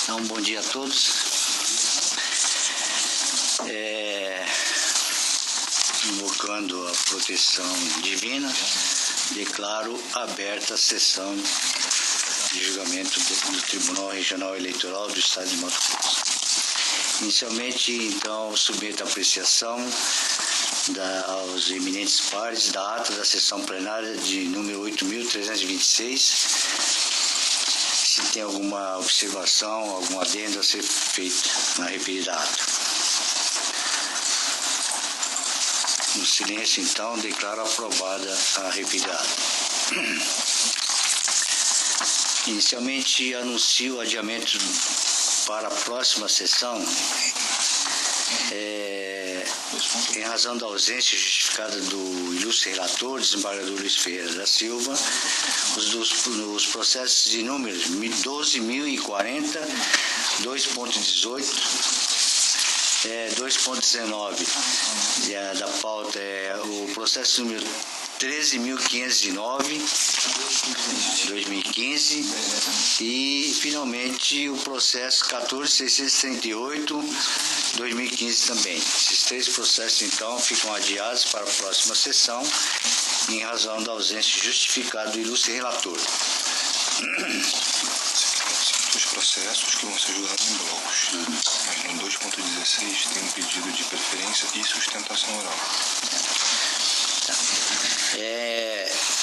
Então, bom dia a todos. Invocando a proteção divina, declaro aberta a sessão de julgamento do Tribunal Regional Eleitoral do Estado de Mato Grosso. Inicialmente, então, submeto a apreciação aos eminentes pares da ata da sessão plenária de número 8.326. Se tem alguma observação, algum adendo a ser feito na referida ata. No silêncio, então, declaro aprovada a referida ata. Inicialmente, anuncio o adiamento para a próxima sessão, em razão da ausência justificada do ilustre relator, desembargador Luiz Ferreira da Silva, os processos de número 12.040, 2.18, 2.19, da pauta é o processo número 13.509, 2015, e finalmente o processo 14.638, 2015 também. Esses três processos, então, ficam adiados para a próxima sessão, em razão da ausência justificada do ilustre relator. Os processos que vão ser julgados em blocos, mas no 2.16 tem um pedido de preferência e sustentação oral.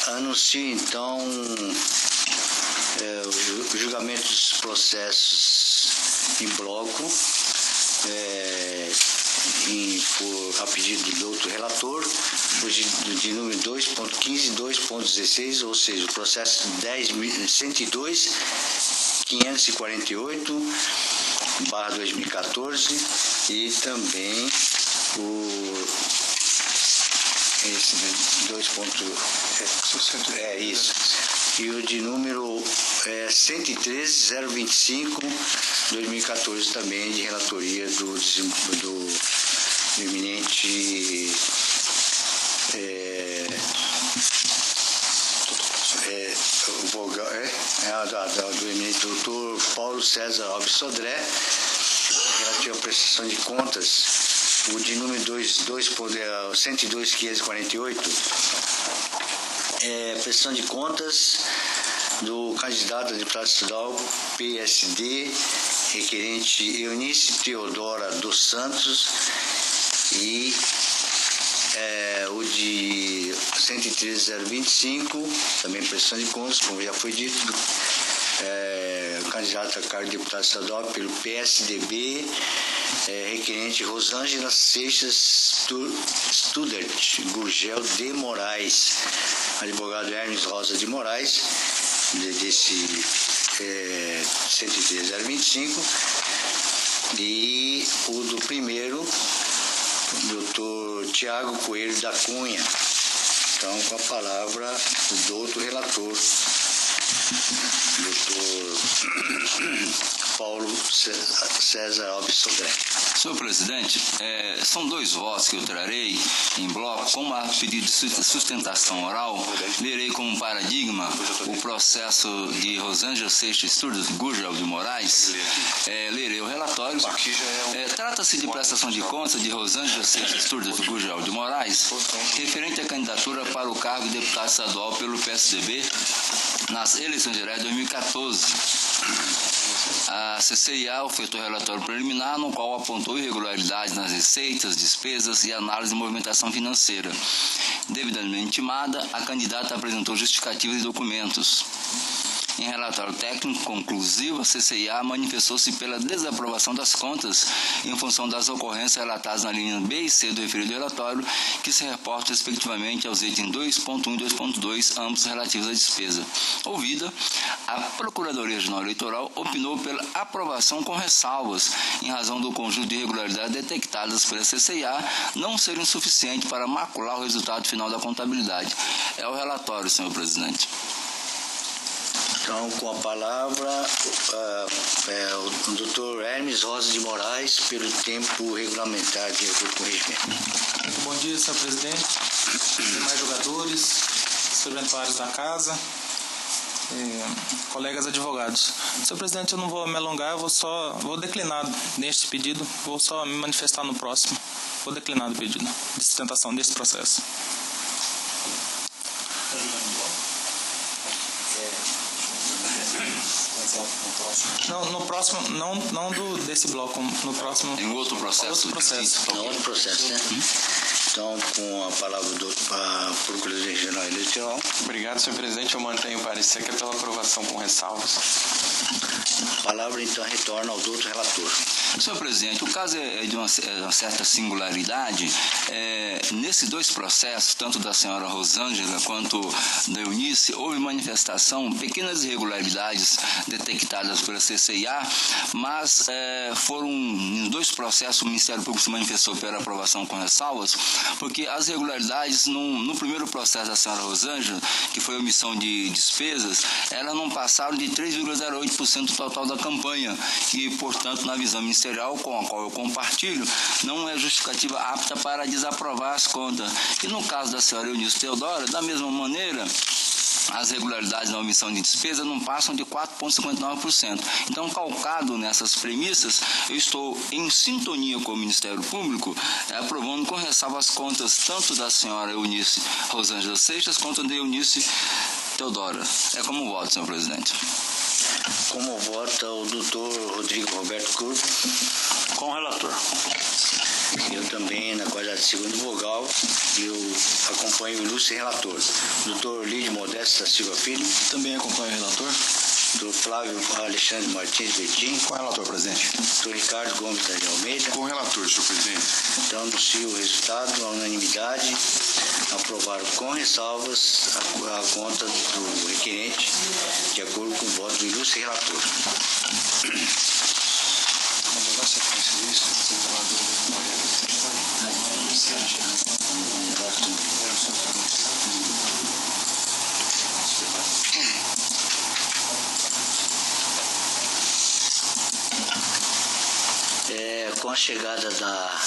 Anuncio, então, o julgamento dos processos em bloco, a pedido do outro relator, de número 2.15 e 2.16, ou seja, o processo 102.548/2014 e também esse 2. E o de número 113.025/2014 também, de relatoria do eminente do eminente doutor Paulo César Alves Sodré, relativo à prestação de contas, o de número 102.548, prestação de contas do candidato a deputado estadual PSD, requerente Eunice Teodora dos Santos, e o de 113.025, também prestação de contas, como já foi dito, candidato a cargo de deputado estadual pelo PSDB, requerente Rosângela Seixas Studert Gurgel de Moraes, advogado Hermes Rosa de Moraes, desse 113.025, e o do primeiro, doutor Tiago Coelho da Cunha. Então, com a palavra do outro relator, doutor Paulo César Alves Sodré. Senhor presidente, são dois votos que eu trarei em bloco. Como há pedido de sustentação oral, lerei como paradigma o processo de Rosângela Seixas Gurgel de Moraes. Lerei o relatório. Trata-se de prestação de contas de Rosângela Seixas Gurgel de Moraes, referente à candidatura para o cargo de deputado estadual pelo PSDB nas eleições gerais de 2014. A CCIA ofertou relatório preliminar, no qual apontou irregularidades nas receitas, despesas e análise de movimentação financeira. Devidamente intimada, a candidata apresentou justificativas e documentos. Em relatório técnico conclusivo, a CCIA manifestou-se pela desaprovação das contas em função das ocorrências relatadas na linha B e C do referido relatório, que se reportam respectivamente aos itens 2.1 e 2.2, ambos relativos à despesa. Ouvida, a Procuradoria Regional Eleitoral opinou pela aprovação com ressalvas, em razão do conjunto de irregularidades detectadas pela CCIA não serem suficientes para macular o resultado final da contabilidade. É o relatório, senhor presidente. Então, com a palavra, o doutor Hermes Rosa de Moraes, pelo tempo regulamentar de corrigimento. Bom dia, senhor presidente, demais jogadores, serventuários da casa. colegas advogados. Senhor presidente, eu não vou me alongar, vou declinar neste pedido, vou só me manifestar no próximo. Vou declinar do pedido de sustentação desse processo. Não, no próximo, não desse bloco, no próximo... Em outro processo? Outro processo. É outro processo, né? Então, com a palavra do Procuradoria Regional Eleitoral. Obrigado, senhor presidente. Eu mantenho o parecer que é pela aprovação com ressalvas. A palavra, então, retorna ao doutor relator. Senhor presidente, o caso é de uma certa singularidade. Nesses dois processos, tanto da senhora Rosângela quanto da Eunice, houve manifestação, pequenas irregularidades detectadas pela CCIA, mas foram em dois processos, o Ministério Público se manifestou pela aprovação com ressalvas, porque as irregularidades, no primeiro processo da senhora Rosângela, que foi omissão de despesas, elas não passaram de 3,08% do total da campanha e, portanto, na visão ministerial com a qual eu compartilho, não é justificativa apta para desaprovar as contas. E no caso da senhora Eunice Teodora, da mesma maneira, as regularidades na omissão de despesa não passam de 4,59%. Então, calcado nessas premissas, eu estou em sintonia com o Ministério Público, aprovando com ressalva as contas tanto da senhora Eunice Rosângela Seixas quanto da Eunice Teodora. É como voto, senhor presidente. Como vota o doutor Rodrigo Roberto Curvo? Com o relator. Eu também, na qualidade de segundo vogal, eu acompanho o ilustre relator. Doutor Lídio Modesto da Silva Filho. Também acompanho o relator. Doutor Flávio Alexandre Martins Betim. Com o relator, presidente. Doutor Ricardo Gomes de Almeida. Com o relator, senhor presidente. Então, anuncio o resultado, a unanimidade. Aprovaram com ressalvas a conta do requerente, de acordo com o voto do ilustre relator. Com a chegada da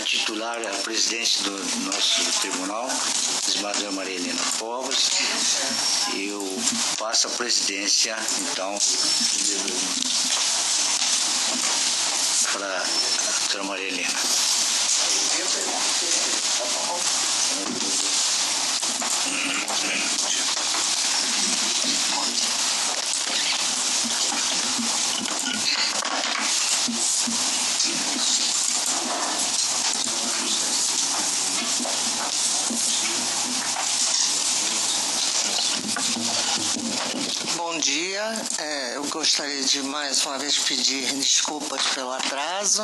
titular, a presidente do nosso tribunal, esmadra Maria Helena Povas, eu passo a presidência, então, para a doutora Maria Helena. Bom dia, eu gostaria de mais uma vez pedir desculpas pelo atraso,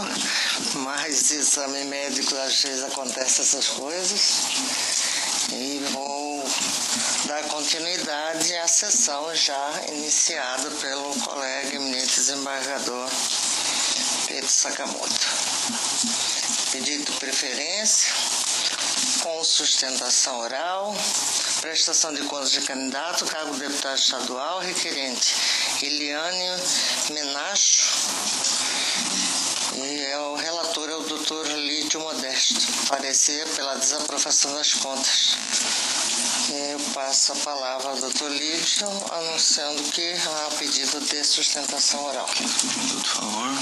mas exame médico às vezes acontece essas coisas e vou dar continuidade à sessão já iniciada pelo colega eminente desembargador Pedro Sakamoto. Pedido de preferência com sustentação oral, prestação de contas de candidato, cargo de deputado estadual, requerente Eliane Menacho, e o relator é o doutor Lídio Modesto, parecer pela desaprovação das contas. Eu passo a palavra ao doutor Lídio, anunciando que há pedido de sustentação oral. Por favor.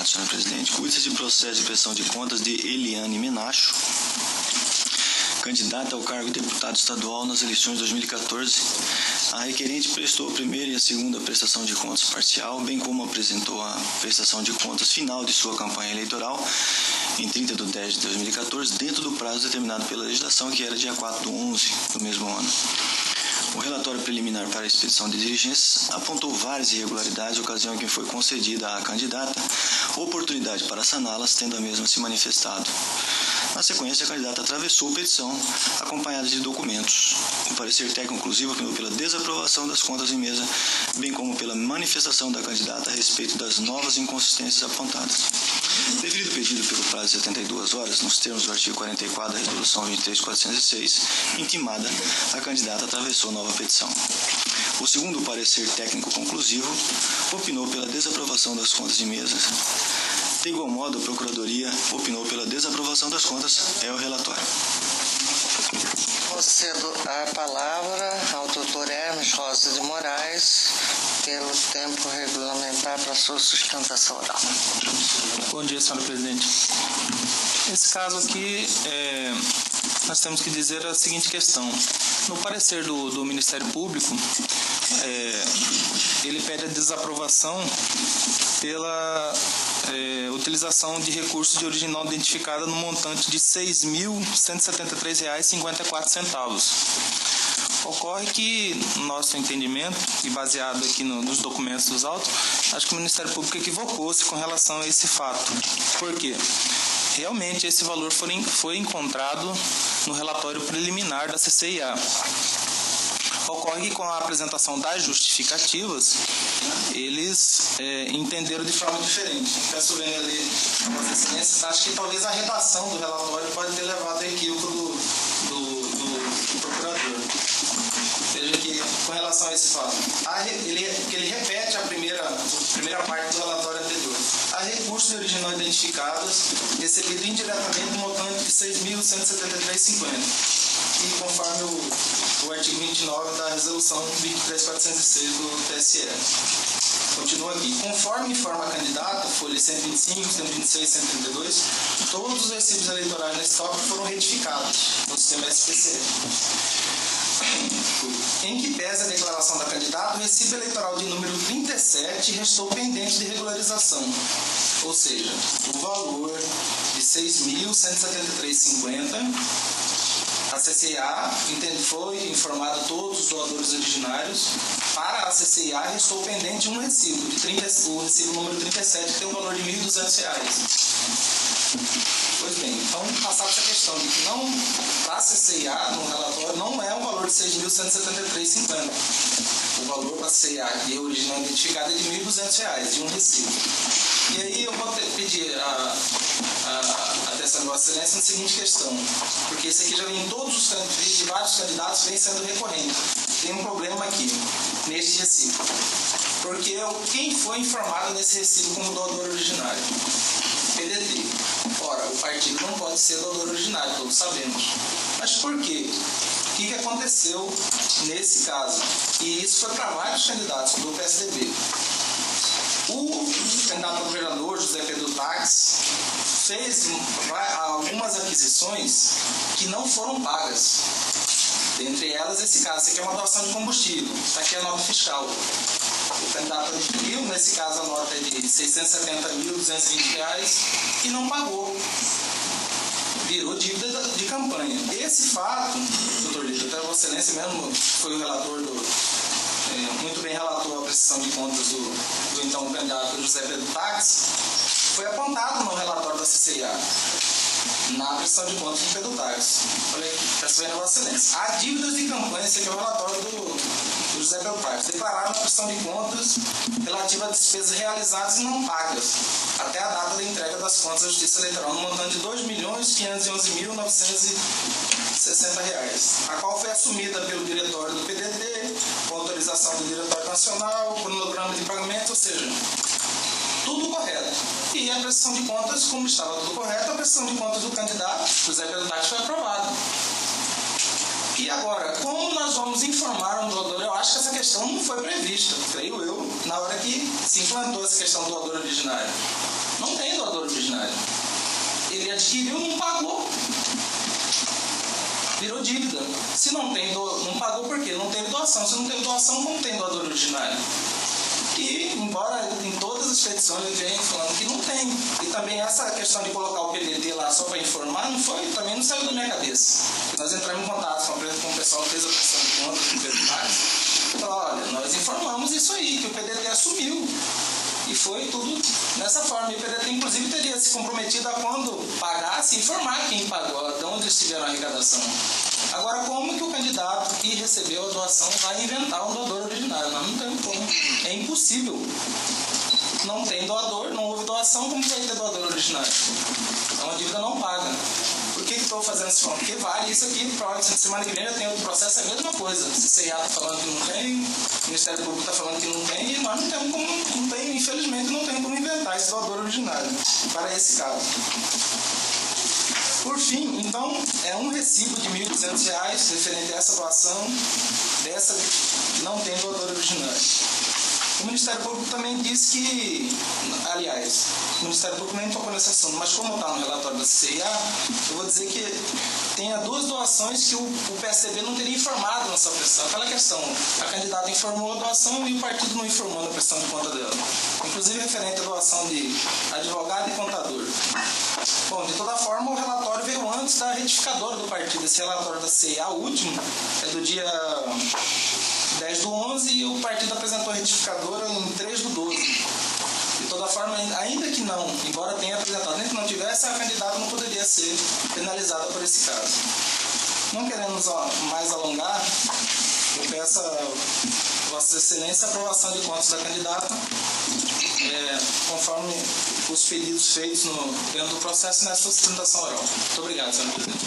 Senhor presidente, cuida-se de processo de prestação de contas de Eliane Menacho, candidata ao cargo de deputado estadual nas eleições de 2014. A requerente prestou a primeira e a segunda prestação de contas parcial, bem como apresentou a prestação de contas final de sua campanha eleitoral em 30 de 10 de 2014, dentro do prazo determinado pela legislação, que era dia 4 de 11 do mesmo ano. O relatório preliminar para a expedição de diligências apontou várias irregularidades, ocasião em que foi concedida à candidata oportunidade para saná-las, tendo a mesma se manifestado. Na sequência, a candidata atravessou a petição, acompanhada de documentos. O parecer técnico conclusivo optou pela desaprovação das contas em mesa, bem como pela manifestação da candidata a respeito das novas inconsistências apontadas. Devido pedido pelo prazo de 72 horas, nos termos do artigo 44 da Resolução 23.406, intimada, a candidata atravessou nova petição. O segundo parecer técnico conclusivo opinou pela desaprovação das contas de mesas. De igual modo, a Procuradoria opinou pela desaprovação das contas. É o relatório. Concedo a palavra ao Dr. Hermes Rosa de Moraes pelo tempo regulamentar para sua sustentação oral. Bom dia, senhora presidente. Nesse caso aqui, nós temos que dizer a seguinte questão. No parecer do Ministério Público, ele pede a desaprovação pela utilização de recursos de origem não identificada no montante de R$ 6.173,54. Ocorre que, no nosso entendimento, e baseado aqui nos documentos dos autos, acho que o Ministério Público equivocou-se com relação a esse fato. Por quê? Realmente esse valor foi encontrado no relatório preliminar da CCIA. Ocorre que com a apresentação das justificativas, eles entenderam de forma diferente. Peço bem ali, Vossa Excelência, acho que talvez a redação do relatório pode ter levado a equívoco do procurador. Veja que, com relação a esse fato, ele repete a primeira parte do relatório anterior. Há recursos de origem não identificados recebidos indiretamente no montante de R$ 6.173,50. E conforme o artigo 29 da resolução 23.406 do TSE. Continua aqui. Conforme informa a candidata, folha 125, 126 e 132, todos os recibos eleitorais nesse tópico foram retificados no sistema SPCE. Em que pese a declaração da candidata, o recibo eleitoral de número 37 restou pendente de regularização. Ou seja, o valor de R$ 6.173,50, a CCIA foi informada a todos os doadores originários. Para a CCIA, restou pendente um recibo, o recibo número 37, que tem um valor de R$ 1.200. Pois bem, então, passada essa questão de que não, para a CCIA, no relatório, não é um valor de R$ 6.173,50. O valor para a CCIA, que é original identificado, é de R$ 1.200, de um recibo. E aí eu vou pedir a atenção de Vossa Excelência na seguinte questão, porque esse aqui já vem em todos os candidatos, de vários candidatos, vem sendo recorrente. Tem um problema aqui, neste recibo. Porque quem foi informado nesse recibo como doador originário? PDT. Ora, o partido não pode ser doador originário, todos sabemos. Mas por quê? O que aconteceu nesse caso? E isso foi para vários candidatos do PSDB. O candidato a governador, José Pedro Tax, fez algumas aquisições que não foram pagas. Dentre elas, esse caso. Esse aqui é uma doação de combustível. Está aqui a nota fiscal. O candidato adquiriu, nesse caso a nota é de R$ 670.220 e não pagou. Virou dívida de campanha. Esse fato, doutor Lito, até Vossa Excelência mesmo foi o relator muito bem relatou a prestação de contas do então candidato José Pedro Tax, foi apontado no relatório da CCIA, na prestação de contas do Pedro Tax. Olha aqui, peço bem a Vossa Excelência. Há dívidas de campanha, esse aqui é o relatório do José Pedro Tax, declararam na prestação de contas relativa a despesas realizadas e não pagas, até a data da entrega das contas da Justiça Eleitoral, no montante de R$ 2.511.960, a qual foi assumida pelo diretório do PDT, com autorização do Diretório Nacional, cronograma de pagamento, ou seja, tudo correto. E a prestação de contas, como estava tudo correto, a prestação de contas do candidato, José Pedro Tax, foi aprovada. E agora, como nós vamos informar um doador? Eu acho que essa questão não foi prevista, creio eu, na hora que se implantou essa questão do doador originário. Não tem doador originário. Ele adquiriu e não pagou. Virou dívida. Se não tem não pagou por quê? Não teve doação. Se não teve doação, como tem doador originário? E, embora em todas as petições eu venho falando que não tem. E também essa questão de colocar o PDT lá só para informar, também não saiu da minha cabeça. Nós entramos em contato com o pessoal que fez a prestação de contas do PDT. Falou, olha, nós informamos isso aí, que o PDT assumiu. E foi tudo dessa forma. E o PDT, inclusive, teria se comprometido a, quando pagasse, informar quem pagou, de onde eles tiveram a arrecadação. Agora, como que o candidato que recebeu a doação vai inventar um doador originário? Nós não temos como. É impossível. não tem doador, não houve doação, como vai ter doador originário? É uma dívida não paga. Por que estou fazendo esse plano? Porque vale isso aqui, provavelmente semana que vem já tem outro processo, é a mesma coisa. Se CIA está falando que não tem, o Ministério Público está falando que não tem, e nós não temos como, não tem, infelizmente não tem como inventar esse doador originário para esse caso. Por fim, então, é um recibo de R$ 1.200 referente a essa doação, dessa que não tem doador originário. O Ministério Público também disse que, aliás, o Ministério Público nem tocou nesse assunto, mas como está no relatório da CIA, eu vou dizer que tem duas doações que o PSDB não teria informado na sua prestação. Aquela questão, a candidata informou a doação e o partido não informou na prestação de conta dela. Inclusive referente à doação de advogado e contador. Bom, de toda forma, o relatório veio antes da retificadora do partido. Esse relatório da CIA, o último, é do dia 10/11 e o partido apresentou a retificadora em 3/12. De toda forma, ainda que não, embora tenha apresentado, ainda que não tivesse, a candidata não poderia ser penalizada por esse caso. Não querendo mais alongar, eu peço a Vossa Excelência a aprovação de contas da candidata, conforme os pedidos feitos dentro do processo nessa sustentação oral. Muito obrigado, senhor presidente.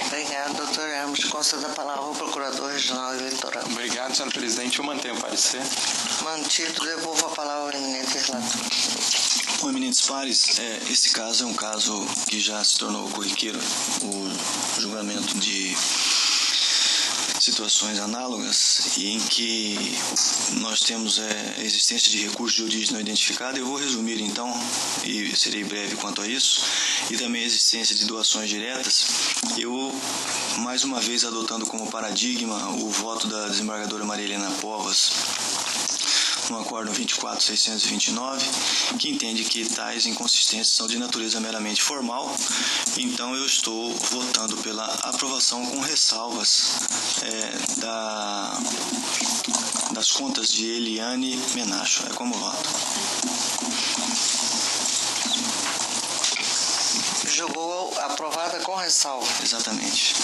Obrigado, doutor Hermes. Consta da palavra o Procurador Regional Eleitoral. Obrigado, senhor presidente. Eu mantenho o parecer. Mantido, devolvo a palavra ao eminente relator. Bom, eminentes pares, esse caso é um caso que já se tornou corriqueiro, o julgamento de situações análogas e em que nós temos a existência de recurso de origem não identificada. Eu vou resumir então, e serei breve quanto a isso, e também a existência de doações diretas. Eu, mais uma vez, adotando como paradigma o voto da desembargadora Maria Helena Povas, no Acórdão 24.629, que entende que tais inconsistências são de natureza meramente formal. Então eu estou votando pela aprovação com ressalvas das contas de Eliane Menacho. É como voto. Julgou aprovada com ressalva. Exatamente.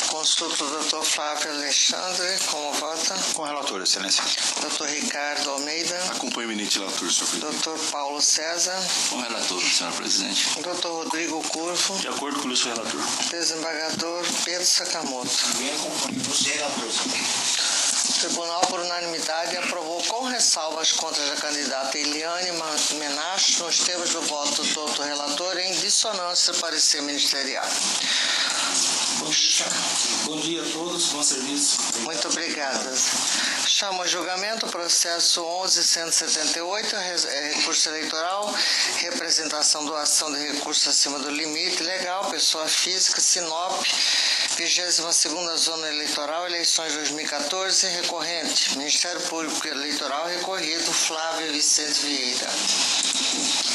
Consulta o doutor Flávio Alexandre, como vota? Com a relatora, excelência. Doutor Ricardo Almeida. Acompanho o eminente relator, senhor presidente. Doutor Paulo César. Com relator, senhor presidente. Doutor Rodrigo Curvo. De acordo com o ilustre relator. Desembargador Pedro Sakamoto. Também acompanho você, relator. O Tribunal, por unanimidade, aprovou com ressalva as contas da candidata Eliane Menacho nos termos do voto do doutor relator em dissonância do parecer ministerial. Bom dia a todos, bom serviço. Muito obrigada. Chamo a julgamento o processo 11.178, recurso eleitoral, representação, doação de recursos acima do limite legal, pessoa física, Sinop, 22ª Zona Eleitoral, eleições 2014, recorrente, Ministério Público Eleitoral, recorrido, Flávio Vicente Vieira.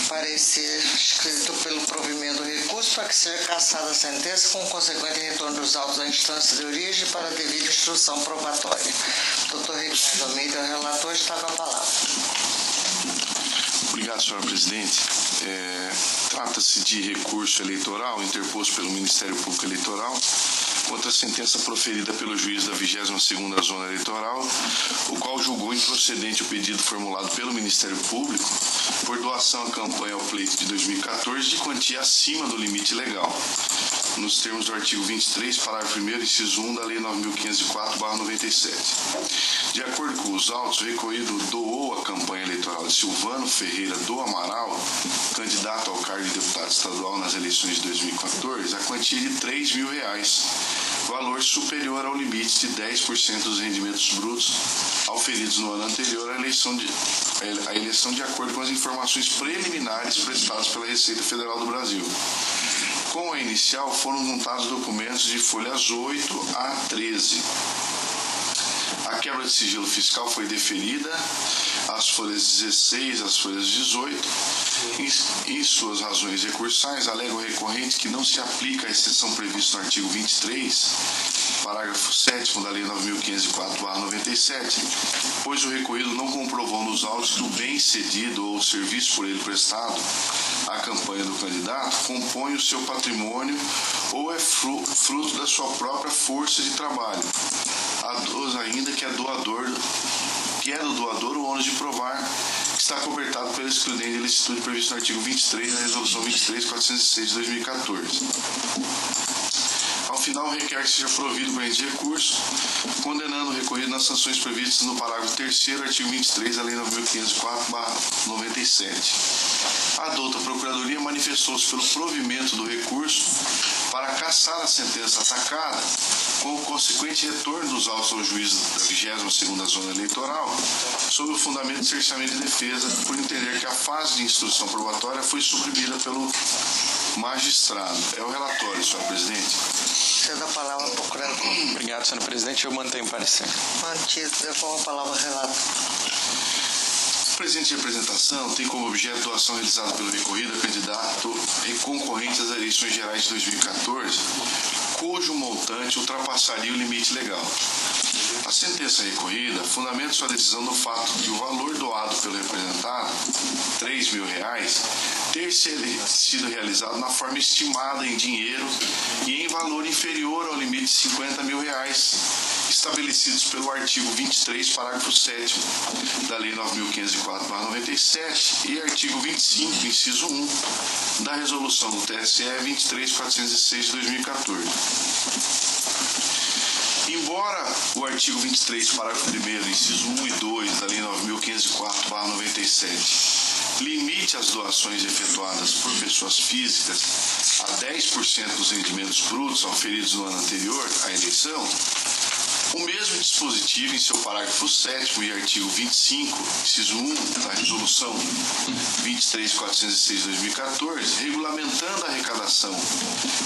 Parecer escrito pelo provimento do recurso para que seja cassada a sentença com consequente retorno dos autos da instância de origem para a devida instrução probatória. Doutor Ricardo Almeida, o relator, está com a palavra. Obrigado, senhora presidente. Trata-se de recurso eleitoral interposto pelo Ministério Público Eleitoral contra a sentença proferida pelo juiz da 22ª Zona Eleitoral, o qual julgou improcedente o pedido formulado pelo Ministério Público por doação à campanha ao pleito de 2014 de quantia acima do limite legal, nos termos do artigo 23, parágrafo 1º, inciso 1 da Lei 9.504/97. De acordo com os autos, o recorrido doou à campanha eleitoral de Silvano Ferreira do Amaral, candidato ao cargo de deputado estadual nas eleições de 2014, a quantia de R$3.000, valor superior ao limite de 10% dos rendimentos brutos auferidos no ano anterior à eleição de acordo com as informações preliminares prestadas pela Receita Federal do Brasil. Com a inicial foram juntados documentos de folhas 8 a 13. A quebra de sigilo fiscal foi deferida às folhas 16 às folhas 18. Em suas razões recursais, alega o recorrente que não se aplica a exceção prevista no artigo 23, parágrafo 7º da Lei 9.504/97, pois o recorrido não comprovou nos autos que o bem cedido ou o serviço por ele prestado à campanha do candidato compõe o seu patrimônio ou é fruto da sua própria força de trabalho. Aduz ainda que é doador que é do doador o ônus de provar que está cobertado pela excludente de ilicitude prevista no artigo 23 da Resolução 23.406 de 2014. Ao final, requer que seja provido o grande recurso, condenando o recorrido nas sanções previstas no parágrafo 3º, artigo 23 da Lei 9.504/97. A douta Procuradoria manifestou-se pelo provimento do recurso para cassar a sentença atacada, com o consequente retorno dos autos ao juiz da 22ª Zona Eleitoral, sob o fundamento de cerceamento de defesa, por entender que a fase de instrução probatória foi suprimida pelo magistrado. É o relatório, senhor presidente. Você dá a palavra ao procurador. Obrigado, senhor presidente. Eu mantenho o parecer. Mantido, devolvo a palavra ao relator. O presente de apresentação tem como objeto doação realizada pelo recorrido a candidato e concorrente às eleições gerais de 2014, cujo montante ultrapassaria o limite legal. A sentença recorrida fundamenta sua decisão no fato de o valor doado pelo representado, R$3.000, ter sido realizado na forma estimada em dinheiro e em valor inferior ao limite de R$50.000, estabelecidos pelo artigo 23, parágrafo 7º da Lei 9.504/97 e artigo 25, inciso 1, da Resolução do TSE 23.406 de 2014. Embora o artigo 23, parágrafo 1º, inciso 1 e 2 da Lei 9.504/97 limite as doações efetuadas por pessoas físicas a 10% dos rendimentos brutos auferidos no ano anterior à eleição, o mesmo dispositivo, em seu parágrafo 7º e artigo 25, inciso 1 da Resolução 23.406 de 2014, regulamentando a arrecadação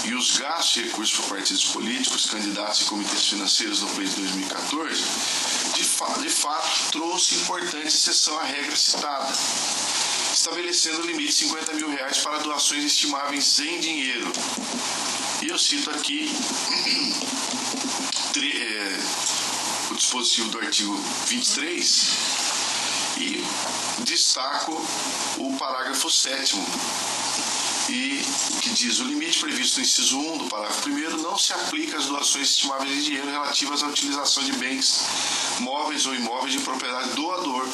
e os gastos de recursos por partidos políticos, candidatos e comitês financeiros no pleito de 2014, de fato trouxe importante exceção à regra citada, estabelecendo o limite de R$50.000 para doações estimáveis em dinheiro. E eu cito aqui o dispositivo do artigo 23 e destaco o parágrafo 7º, e que diz: o limite previsto no inciso 1 do parágrafo 1º não se aplica às doações estimáveis de dinheiro relativas à utilização de bens móveis ou imóveis de propriedade do doador,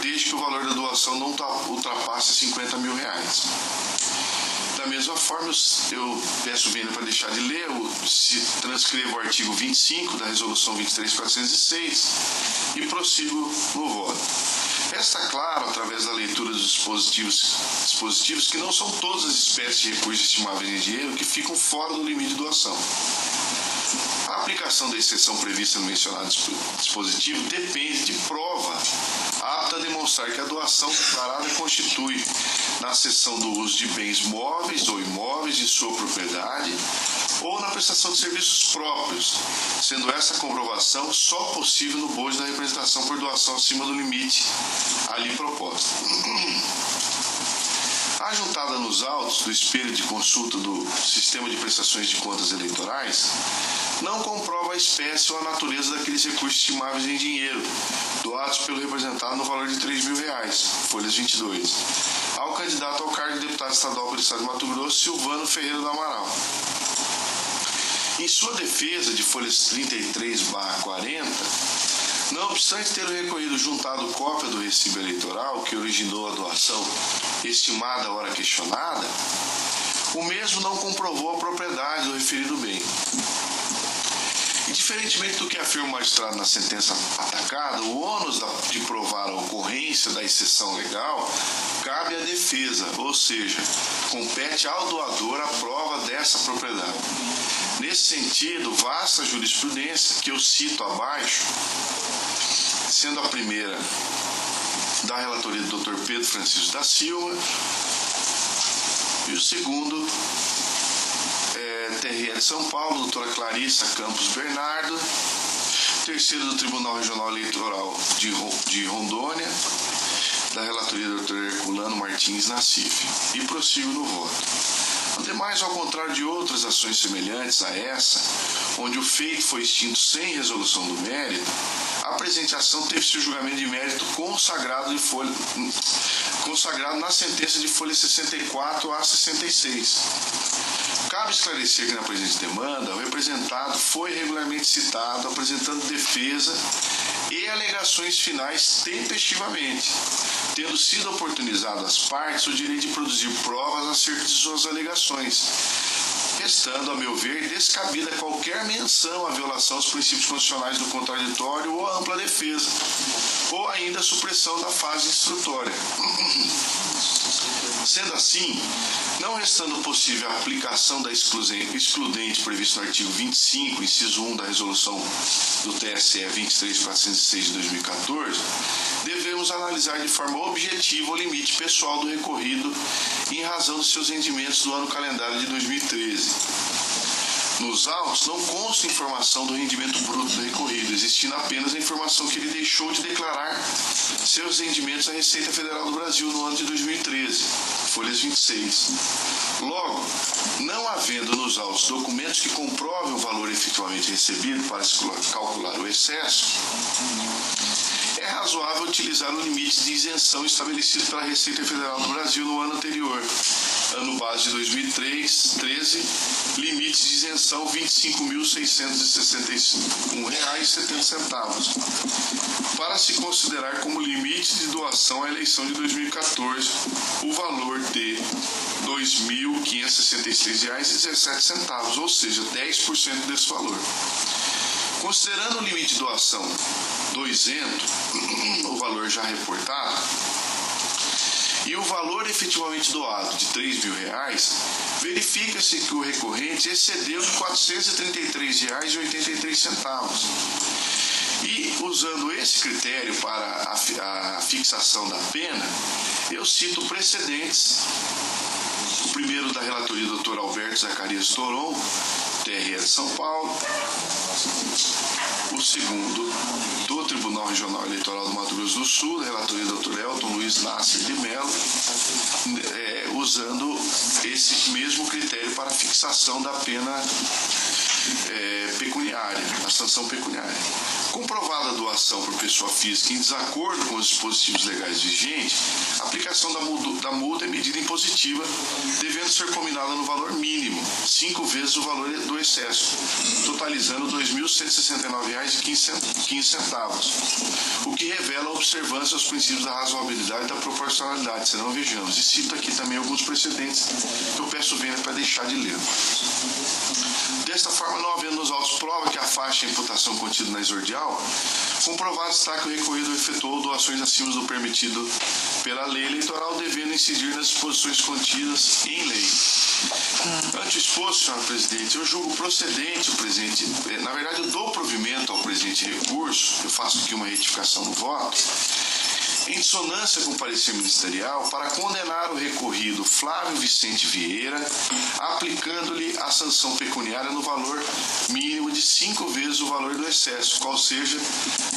desde que o valor da doação não ultrapasse R$50.000. Da mesma forma, eu peço bem para deixar de ler, se transcrevo o artigo 25 da Resolução 23.406 e prossigo no voto. Resta claro, através da leitura dos dispositivos, que não são todas as espécies de recursos estimáveis em dinheiro que ficam fora do limite de doação. A aplicação da exceção prevista no mencionado dispositivo depende de prova apta a demonstrar que a doação declarada constitui, na cessão do uso de bens móveis ou imóveis de sua propriedade, ou na prestação de serviços próprios, sendo essa comprovação só possível no bojo da representação por doação acima do limite ali proposta. Ajuntada nos autos do espelho de consulta do Sistema de Prestações de Contas Eleitorais, não comprova a espécie ou a natureza daqueles recursos estimáveis em dinheiro, doados pelo representado no valor de R$3.000, folhas 22, ao candidato ao cargo de deputado estadual pelo estado de Mato Grosso, Silvano Ferreira do Amaral. Em sua defesa de folhas 33/40, não obstante ter o recorrido juntado cópia do recibo eleitoral que originou a doação estimada à hora questionada, o mesmo não comprovou a propriedade do referido bem. E, diferentemente do que afirma o magistrado na sentença atacada, o ônus de provar a ocorrência da exceção legal cabe à defesa, ou seja, compete ao doador a prova dessa propriedade. Nesse sentido, vasta jurisprudência, que eu cito abaixo, sendo a primeira da relatoria do Dr. Pedro Francisco da Silva e o segundo TRE de São Paulo, doutora Clarissa Campos Bernardo, terceiro do Tribunal Regional Eleitoral de Rondônia, da relatoria do Dr. Herculano Martins Nassif, e prossigo no voto. Ademais, ao contrário de outras ações semelhantes a essa, onde o feito foi extinto sem resolução do mérito, a presente ação teve seu julgamento de mérito consagrado na sentença de folha 64 a 66. Cabe esclarecer que na presente demanda, o representado foi regularmente citado, apresentando defesa e alegações finais tempestivamente, tendo sido oportunizado às partes o direito de produzir provas acerca de suas alegações, restando, a meu ver, descabida qualquer menção à violação aos princípios constitucionais do contraditório ou à ampla defesa, ou ainda a supressão da fase instrutória. Sendo assim, não restando possível a aplicação da excludente prevista no artigo 25, inciso 1 da resolução do TSE 23.406 de 2014, devemos analisar de forma objetiva o limite pessoal do recorrido em razão dos seus rendimentos do ano calendário de 2013. Nos autos não consta informação do rendimento bruto do recorrido, existindo apenas a informação que ele deixou de declarar seus rendimentos à Receita Federal do Brasil no ano de 2013, folhas 26. Logo, não havendo nos autos documentos que comprovem o valor efetivamente recebido para se calcular o excesso, é razoável utilizar o limite de isenção estabelecido pela Receita Federal do Brasil no ano anterior, ano base de 2013, limite de isenção R$ 25.661,70, para se considerar como limite de doação à eleição de 2014 o valor de R$ 2.566,17, ou seja, 10% desse valor. Considerando o limite de doação do isento, o valor já reportado, e o valor efetivamente doado de R$ 3.000, verifica-se que o recorrente excedeu de R$ 433,83. E, usando esse critério para a fixação da pena, eu cito precedentes. O primeiro da relatoria do Dr. Alberto Zacarias Toron, TRE de São Paulo. O segundo do Tribunal Regional Eleitoral do Mato Grosso do Sul, da relatoria do Dr. Elton Luiz Nasser de Mello, usando esse mesmo critério para a fixação da pena pecuniária, a sanção pecuniária. Comprovada a doação por pessoa física em desacordo com os dispositivos legais vigentes, a aplicação da multa é medida impositiva, devendo ser combinada no valor mínimo, 5 vezes o valor do excesso, totalizando R$ 2.169,15, o que revela a observância aos princípios da razoabilidade e da proporcionalidade, senão vejamos. E cito aqui também alguns precedentes que eu peço vênia para deixar de ler. Desta forma, não havendo nos autos prova que a faixa e a imputação contida na exordial, comprovado está que o recorrido efetuou doações acima do permitido pela lei eleitoral, devendo incidir nas disposições contidas em lei. Ante o exposto, senhor presidente, eu julgo procedente o presente, na verdade eu dou provimento ao presente recurso, eu faço aqui uma retificação no voto, em dissonância com o parecer ministerial, para condenar o recorrido Flávio Vicente Vieira, aplicando-lhe a sanção pecuniária no valor mínimo de 5 vezes o valor do excesso, qual seja R$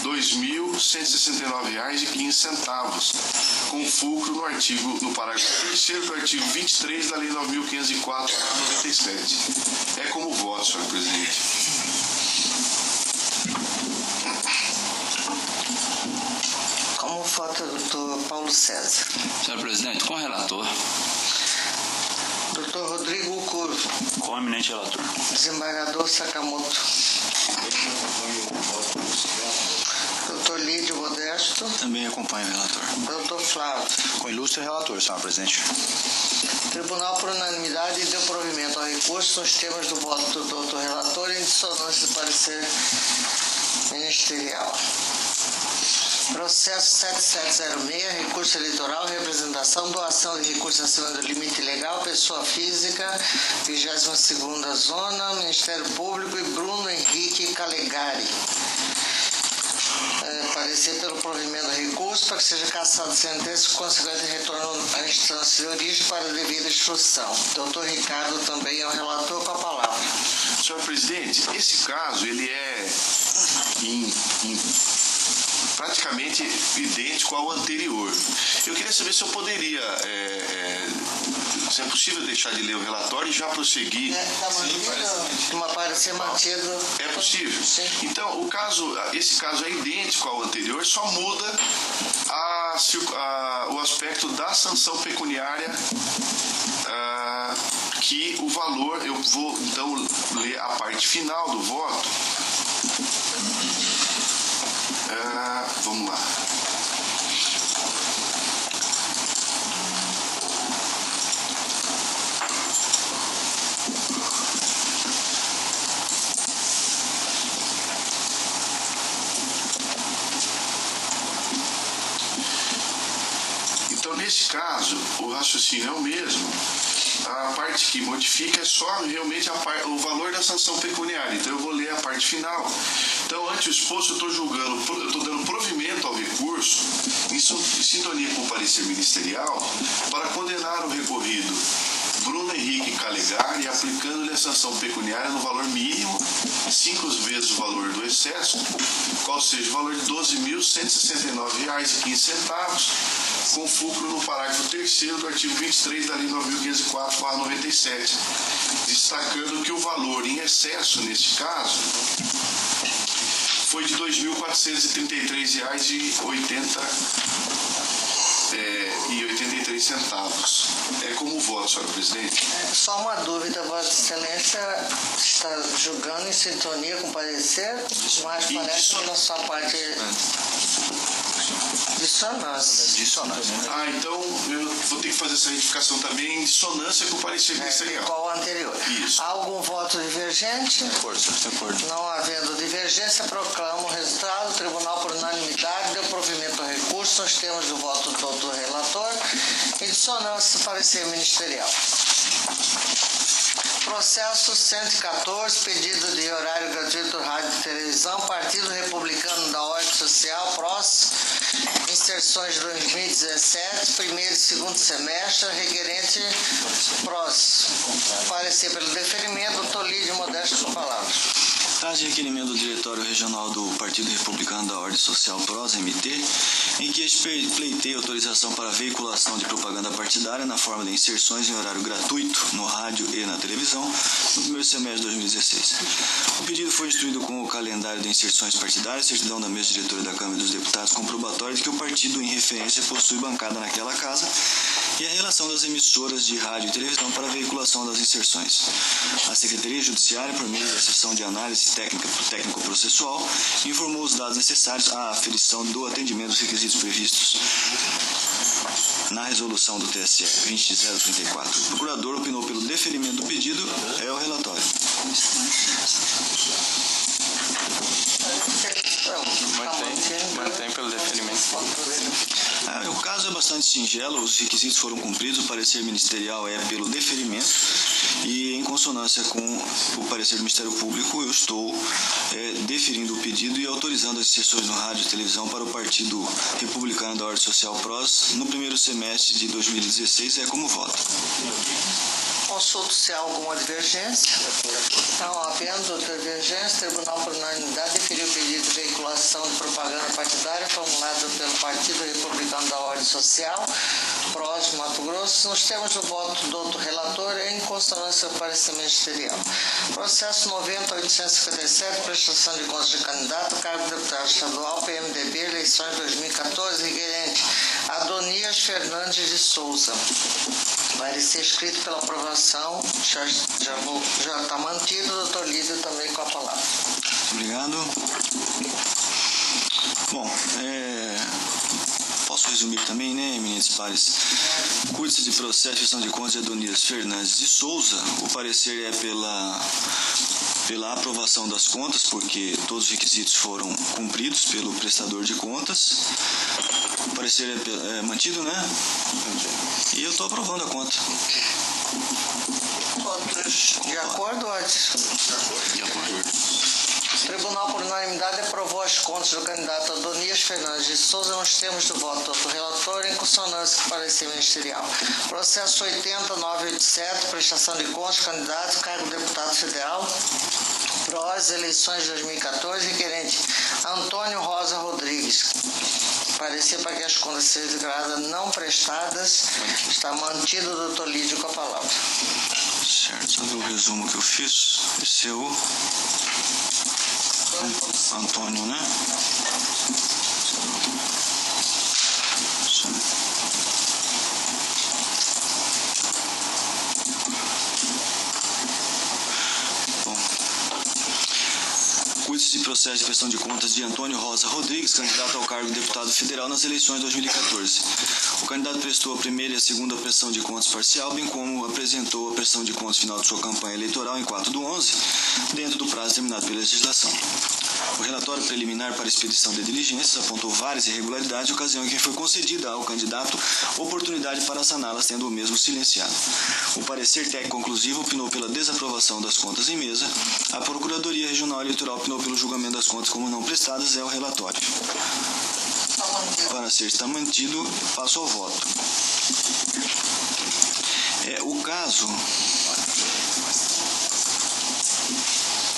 2.169,15, com fulcro no parágrafo 3º do artigo 23 da Lei 9.504/97. É como voto, senhor presidente. Como vota o doutor Paulo César? Senhor presidente, com o relator. Doutor Rodrigo Curvo. Com o eminente relator. Desembargador Sakamoto. Doutor Lídio Modesto. Também acompanho o relator. Doutor Flávio. Com o ilustre relator, senhor presidente. Tribunal, por unanimidade, deu provimento ao recurso nos termos do voto do doutor relator em dissonância do parecer ministerial. Processo 7706, recurso eleitoral, representação, doação de recursos acima do limite legal, pessoa física, 22ª Zona, Ministério Público e Bruno Henrique Calegari. Parecer pelo provimento do recurso para que seja cassado sentença e consequente retorno à instância de origem para a devida instrução. Doutor Ricardo também é o relator, com a palavra. Senhor presidente, esse caso ele é praticamente idêntico ao anterior. Eu queria saber se eu poderia, se é possível deixar de ler o relatório e já prosseguir. Parecer mantido. É possível? Sim. Então, esse caso é idêntico ao anterior, só muda o aspecto da sanção pecuniária, que o valor, eu vou então ler a parte final do voto. Vamos lá. Então, nesse caso, o raciocínio é o mesmo. A parte que modifica é só realmente o valor da sanção pecuniária. Então, eu vou ler a parte final. Então, ante o exposto, eu estou dando provimento ao recurso em sintonia com o parecer ministerial para condenar o recorrido Bruno Henrique Calegari, aplicando-lhe a sanção pecuniária no valor mínimo, 5 vezes o valor do excesso, qual seja o valor de R$ 12.169,15, com fulcro no parágrafo 3º do artigo 23 da Lei 9.504/97, destacando que o valor em excesso, neste caso, foi de R$ 2.433,83. É como voto, senhora presidente. Só uma dúvida, Vossa Excelência está julgando em sintonia com o parecer, mas parece que na sua parte dissonância. Então eu vou ter que fazer essa retificação também em dissonância com o parecer ministerial. Igual ao anterior. Isso. Há algum voto divergente? De acordo. Não havendo divergência, proclamo o resultado. O Tribunal, por unanimidade, deu provimento ao recurso nos termos do voto do relator e dissonância do parecer ministerial. Processo 114, pedido de horário gratuito rádio e televisão, Partido Republicano da Ordem Social, PROS, inserções de 2017, primeiro e segundo semestre, requerente PROS. Parecer pelo deferimento, doutor Lídio Modesto, com palavras. Caso de requerimento do Diretório Regional do Partido Republicano da Ordem Social PROS, MT, em que este pleiteia autorização para veiculação de propaganda partidária na forma de inserções em horário gratuito no rádio e na televisão no primeiro semestre de 2016. O pedido foi instruído com o calendário de inserções partidárias, certidão da mesa diretora da Câmara dos Deputados, comprobatório de que o partido em referência possui bancada naquela casa e a relação das emissoras de rádio e televisão para a veiculação das inserções. A Secretaria Judiciária, por meio da sessão de análise técnico-processual, informou os dados necessários à aferição do atendimento dos requisitos previstos na resolução do TSE 20034. O procurador opinou pelo deferimento do pedido, é o relatório. Mantém pelo deferimento. O caso é bastante singelo, os requisitos foram cumpridos, o parecer ministerial é pelo deferimento e, em consonância com o parecer do Ministério Público, eu estou deferindo o pedido e autorizando as inserções no rádio e televisão para o Partido Republicano da Ordem Social PROS no primeiro semestre de 2016, como voto. Consulto se há alguma divergência. Não havendo divergência, o Tribunal, por unanimidade, deferiu o pedido de veiculação de propaganda partidária formulado pelo Partido Republicano da Ordem Social, PROS, Mato Grosso, nos termos do voto do outro relator, em consonância com o parecer ministerial. Processo 90.857, prestação de contas de candidato, cargo de deputado estadual, PMDB, eleições 2014, requerente Adonias Fernandes de Souza. Parecer escrito pela aprovação, já está mantido, doutor Lídio também com a palavra. Obrigado. Bom, posso resumir também, né, eminentes pares? Curte-se de processo de gestão de contas de Adonias Fernandes de Souza. O parecer é pela aprovação das contas, porque todos os requisitos foram cumpridos pelo prestador de contas. O parecer é mantido, né? E eu estou aprovando a conta. Outros de acordo, Odson? De acordo. O Tribunal, por unanimidade, aprovou as contas do candidato Adonias Fernandes de Souza nos termos do voto do relator, em consonância com o parecer ministerial. Processo 80.987, prestação de contas, candidato, cargo de deputado federal, PROS, eleições de 2014, requerente Antônio Rosa Rodrigues. Parecer para que as contas sejam declaradas não prestadas, está mantido o doutor Lídio com a palavra. Certo, só ver o resumo que eu fiz. Esse é o Antônio, né? Bom, cuide de processo de prestação de contas de Antônio Rosa Rodrigues, candidato ao cargo de deputado federal nas eleições de 2014. O candidato prestou a primeira e a segunda prestação de contas parcial, bem como apresentou a prestação de contas final de sua campanha eleitoral em 4/11, dentro do prazo determinado pela legislação. O relatório preliminar para expedição de diligências apontou várias irregularidades, ocasião em que foi concedida ao candidato oportunidade para saná-las, tendo o mesmo silenciado. O parecer técnico conclusivo opinou pela desaprovação das contas em mesa. A Procuradoria Regional Eleitoral opinou pelo julgamento das contas como não prestadas. É o relatório. Para ser está mantido, passo ao voto.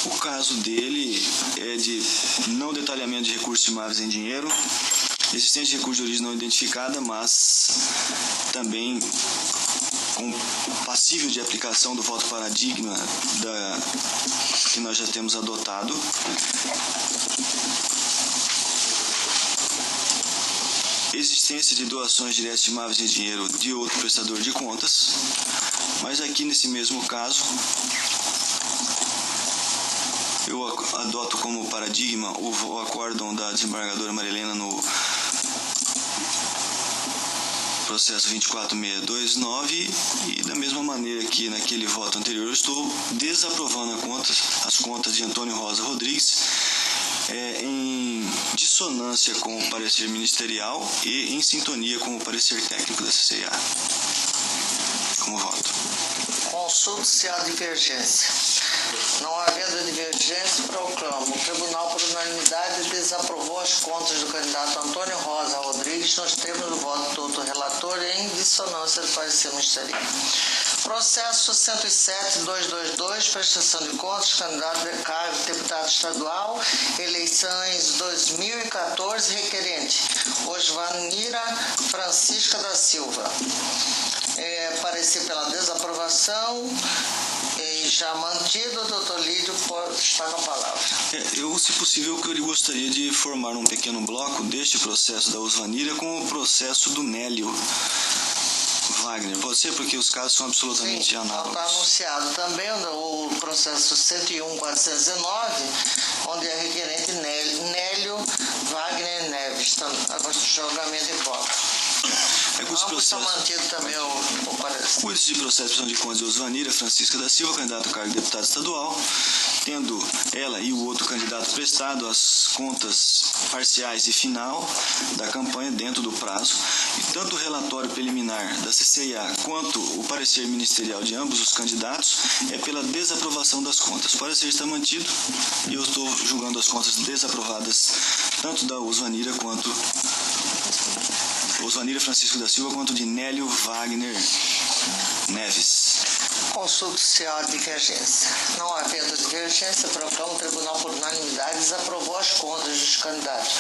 O caso dele é de não detalhamento de recursos estimáveis em dinheiro, existência de recurso de origem não identificada, mas também com passível de aplicação do voto paradigma que nós já temos adotado. Existência de doações diretas estimáveis em dinheiro de outro prestador de contas, mas aqui nesse mesmo caso eu adoto como paradigma o acórdão da desembargadora Marilena no processo 24629 e da mesma maneira que naquele voto anterior eu estou desaprovando as contas de Antônio Rosa Rodrigues em dissonância com o parecer ministerial e em sintonia com o parecer técnico da CCA. Como voto? Consulta-se a divergência. Não havendo divergência, proclamo. O Tribunal, por unanimidade, desaprovou as contas do candidato Antônio Rosa Rodrigues nos termos do voto do relator em dissonância do parecer ministerial. Processo 107.222, prestação de contas, candidato de cargo de deputado estadual, eleições 2014, requerente Osvanira Francisca da Silva. Parecer pela desaprovação. Já mantido, doutor Lídio, está com a palavra. Eu, se possível, eu gostaria de formar um pequeno bloco deste processo da Osvanira com o processo do Nélio Wagner. Pode ser? Porque os casos são absolutamente análogos. Está anunciado também o processo 101.419, onde é requerente Nélio Wagner Neves. Agora, julgamento em voto. Ambos são mantidos também o parecer. O índice de processo de prestação de contas de Osvanira Francisca da Silva, candidato ao cargo de deputado estadual, tendo ela e o outro candidato prestado as contas parciais e final da campanha dentro do prazo, e tanto o relatório preliminar da CCA quanto o parecer ministerial de ambos os candidatos é pela desaprovação das contas. O parecer está mantido e eu estou julgando as contas desaprovadas tanto da Osvanira Francisco da Silva quanto de Nélio Wagner Neves. Consulta-se a divergência. Não havendo divergência, proclama o Tribunal por unanimidade desaprovou as contas dos candidatos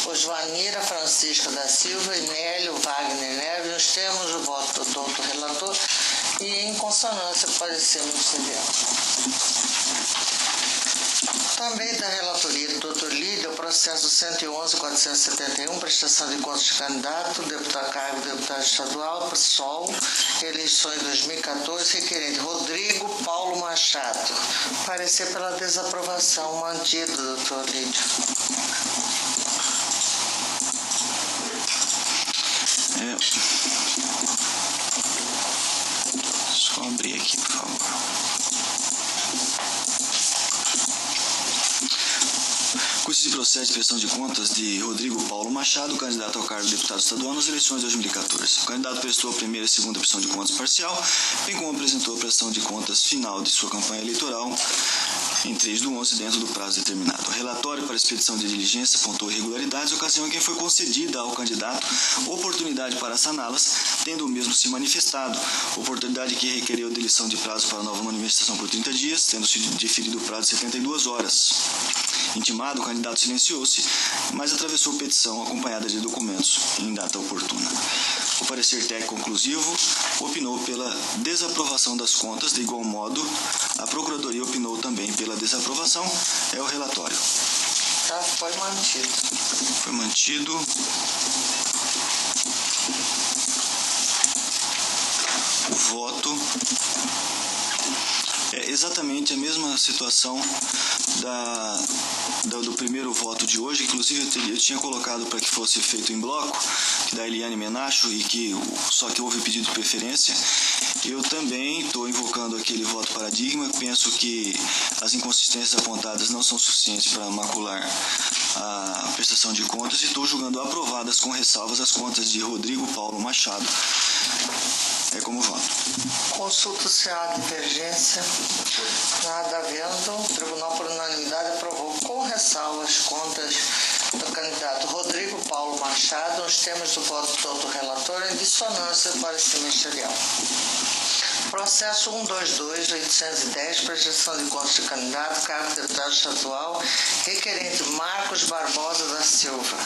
Osvanira Francisca da Silva e Nélio Wagner Neves nos termos do voto do doutor relator e em consonância com o parecer ministerial. Também da relatoria do Dr. Lídio, o processo 111.471, prestação de contas de candidato, deputado cargo, deputado estadual, PSOL, eleições 2014, requerente Rodrigo Paulo Machado. Parecer pela desaprovação, mantido, Dr. Lídio. Só abrir aqui, por favor. Curso de processo de prestação de contas de Rodrigo Paulo Machado, candidato ao cargo de deputado estadual nas eleições de 2014. O candidato prestou a primeira e segunda prestação de contas parcial, bem como apresentou a prestação de contas final de sua campanha eleitoral em 3/11 dentro do prazo determinado. O relatório para expedição de diligência apontou irregularidades, ocasião em que foi concedida ao candidato oportunidade para saná-las, tendo o mesmo se manifestado, oportunidade que requereu delição de prazo para nova manifestação por 30 dias, tendo se diferido o prazo de 72 horas. Intimado, o candidato silenciou-se, mas atravessou petição acompanhada de documentos em data oportuna. O parecer técnico conclusivo opinou pela desaprovação das contas, de igual modo, a Procuradoria opinou também pela desaprovação. É o relatório. Já foi mantido. Foi mantido. O voto é exatamente a mesma situação da do primeiro voto de hoje. Inclusive eu tinha colocado para que fosse feito em bloco, que da Eliane Menacho, só que houve pedido de preferência. Eu também estou invocando aquele voto paradigma. Penso que as inconsistências apontadas não são suficientes para macular a prestação de contas e estou julgando aprovadas com ressalvas as contas de Rodrigo Paulo Machado. É como voto. Consulta se há divergência. Nada havendo, o Tribunal por unanimidade aprovou com ressalvas as contas do candidato Rodrigo Paulo Machado nos termos do voto do relator em dissonância do parecer ministerial. Processo 122.810, prestação de contas de candidato, cargo de deputado estadual, requerente Marcos Barbosa da Silva.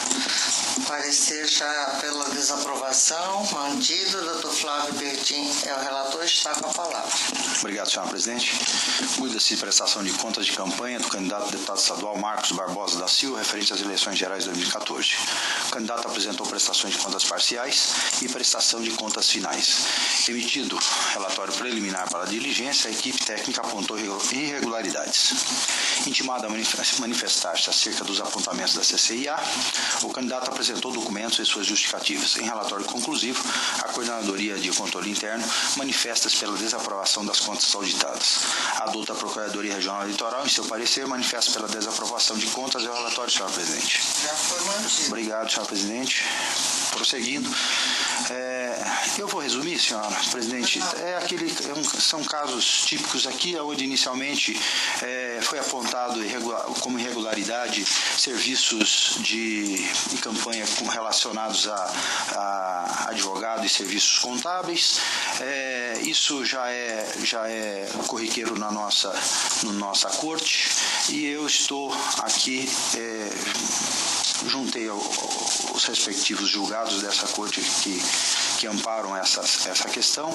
Parecer já pela desaprovação, mantido. Dr. Flávio Bertin é o relator, está com a palavra. Obrigado, senhora presidente. Muda-se prestação de contas de campanha do candidato a deputado estadual Marcos Barbosa da Silva, referente às eleições gerais de 2014. O candidato apresentou prestações de contas parciais e prestação de contas finais. Emitido relatório preliminar para a diligência, a equipe técnica apontou irregularidades. Intimado a manifestar-se acerca dos apontamentos da CCIA, o candidato apresentou documentos e suas justificativas. Em relatório conclusivo, a Coordenadoria de Controle Interno manifesta-se pela desaprovação das contas auditadas. A adulta Procuradoria Regional Eleitoral, em seu parecer, manifesta pela desaprovação de contas. É o relatório, senhora presidente. Já foi mantido. Obrigado, senhora presidente. Prosseguindo. Eu vou resumir, senhora presidente. São casos típicos aqui, onde inicialmente foi apontado como irregularidade serviços de campanha relacionados a advogado e serviços contábeis. Isso já é corriqueiro na nossa corte, e eu estou aqui juntei os respectivos julgados dessa corte que amparam essa questão,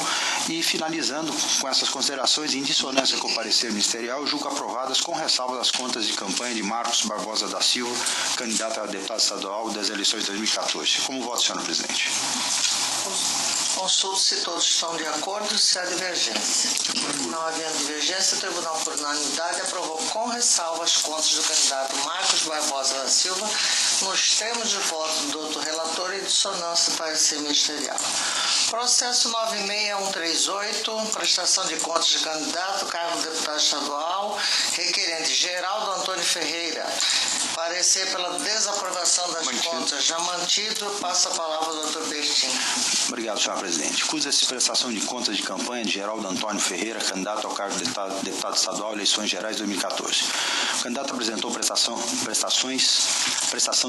e finalizando com essas considerações, em dissonância com o parecer ministerial, julgo aprovadas com ressalva das contas de campanha de Marcos Barbosa da Silva, candidato a deputado estadual das eleições de 2014. Como voto, senhora presidente? Consulto se todos estão de acordo, se há divergência. Não havendo divergência, o Tribunal por unanimidade aprovou com ressalva as contas do candidato Marcos Barbosa da Silva nos termos de voto do doutor relator e dissonância do parecer ministerial. Processo 96138, prestação de contas de candidato, cargo de deputado estadual, requerente Geraldo Antônio Ferreira. Parecer pela desaprovação das contas já mantido. Passa a palavra ao doutor Bertin. Obrigado, senhora presidente. Cuida-se prestação de contas de campanha de Geraldo Antônio Ferreira, candidato ao cargo de deputado estadual, eleições gerais de 2014. O candidato apresentou prestação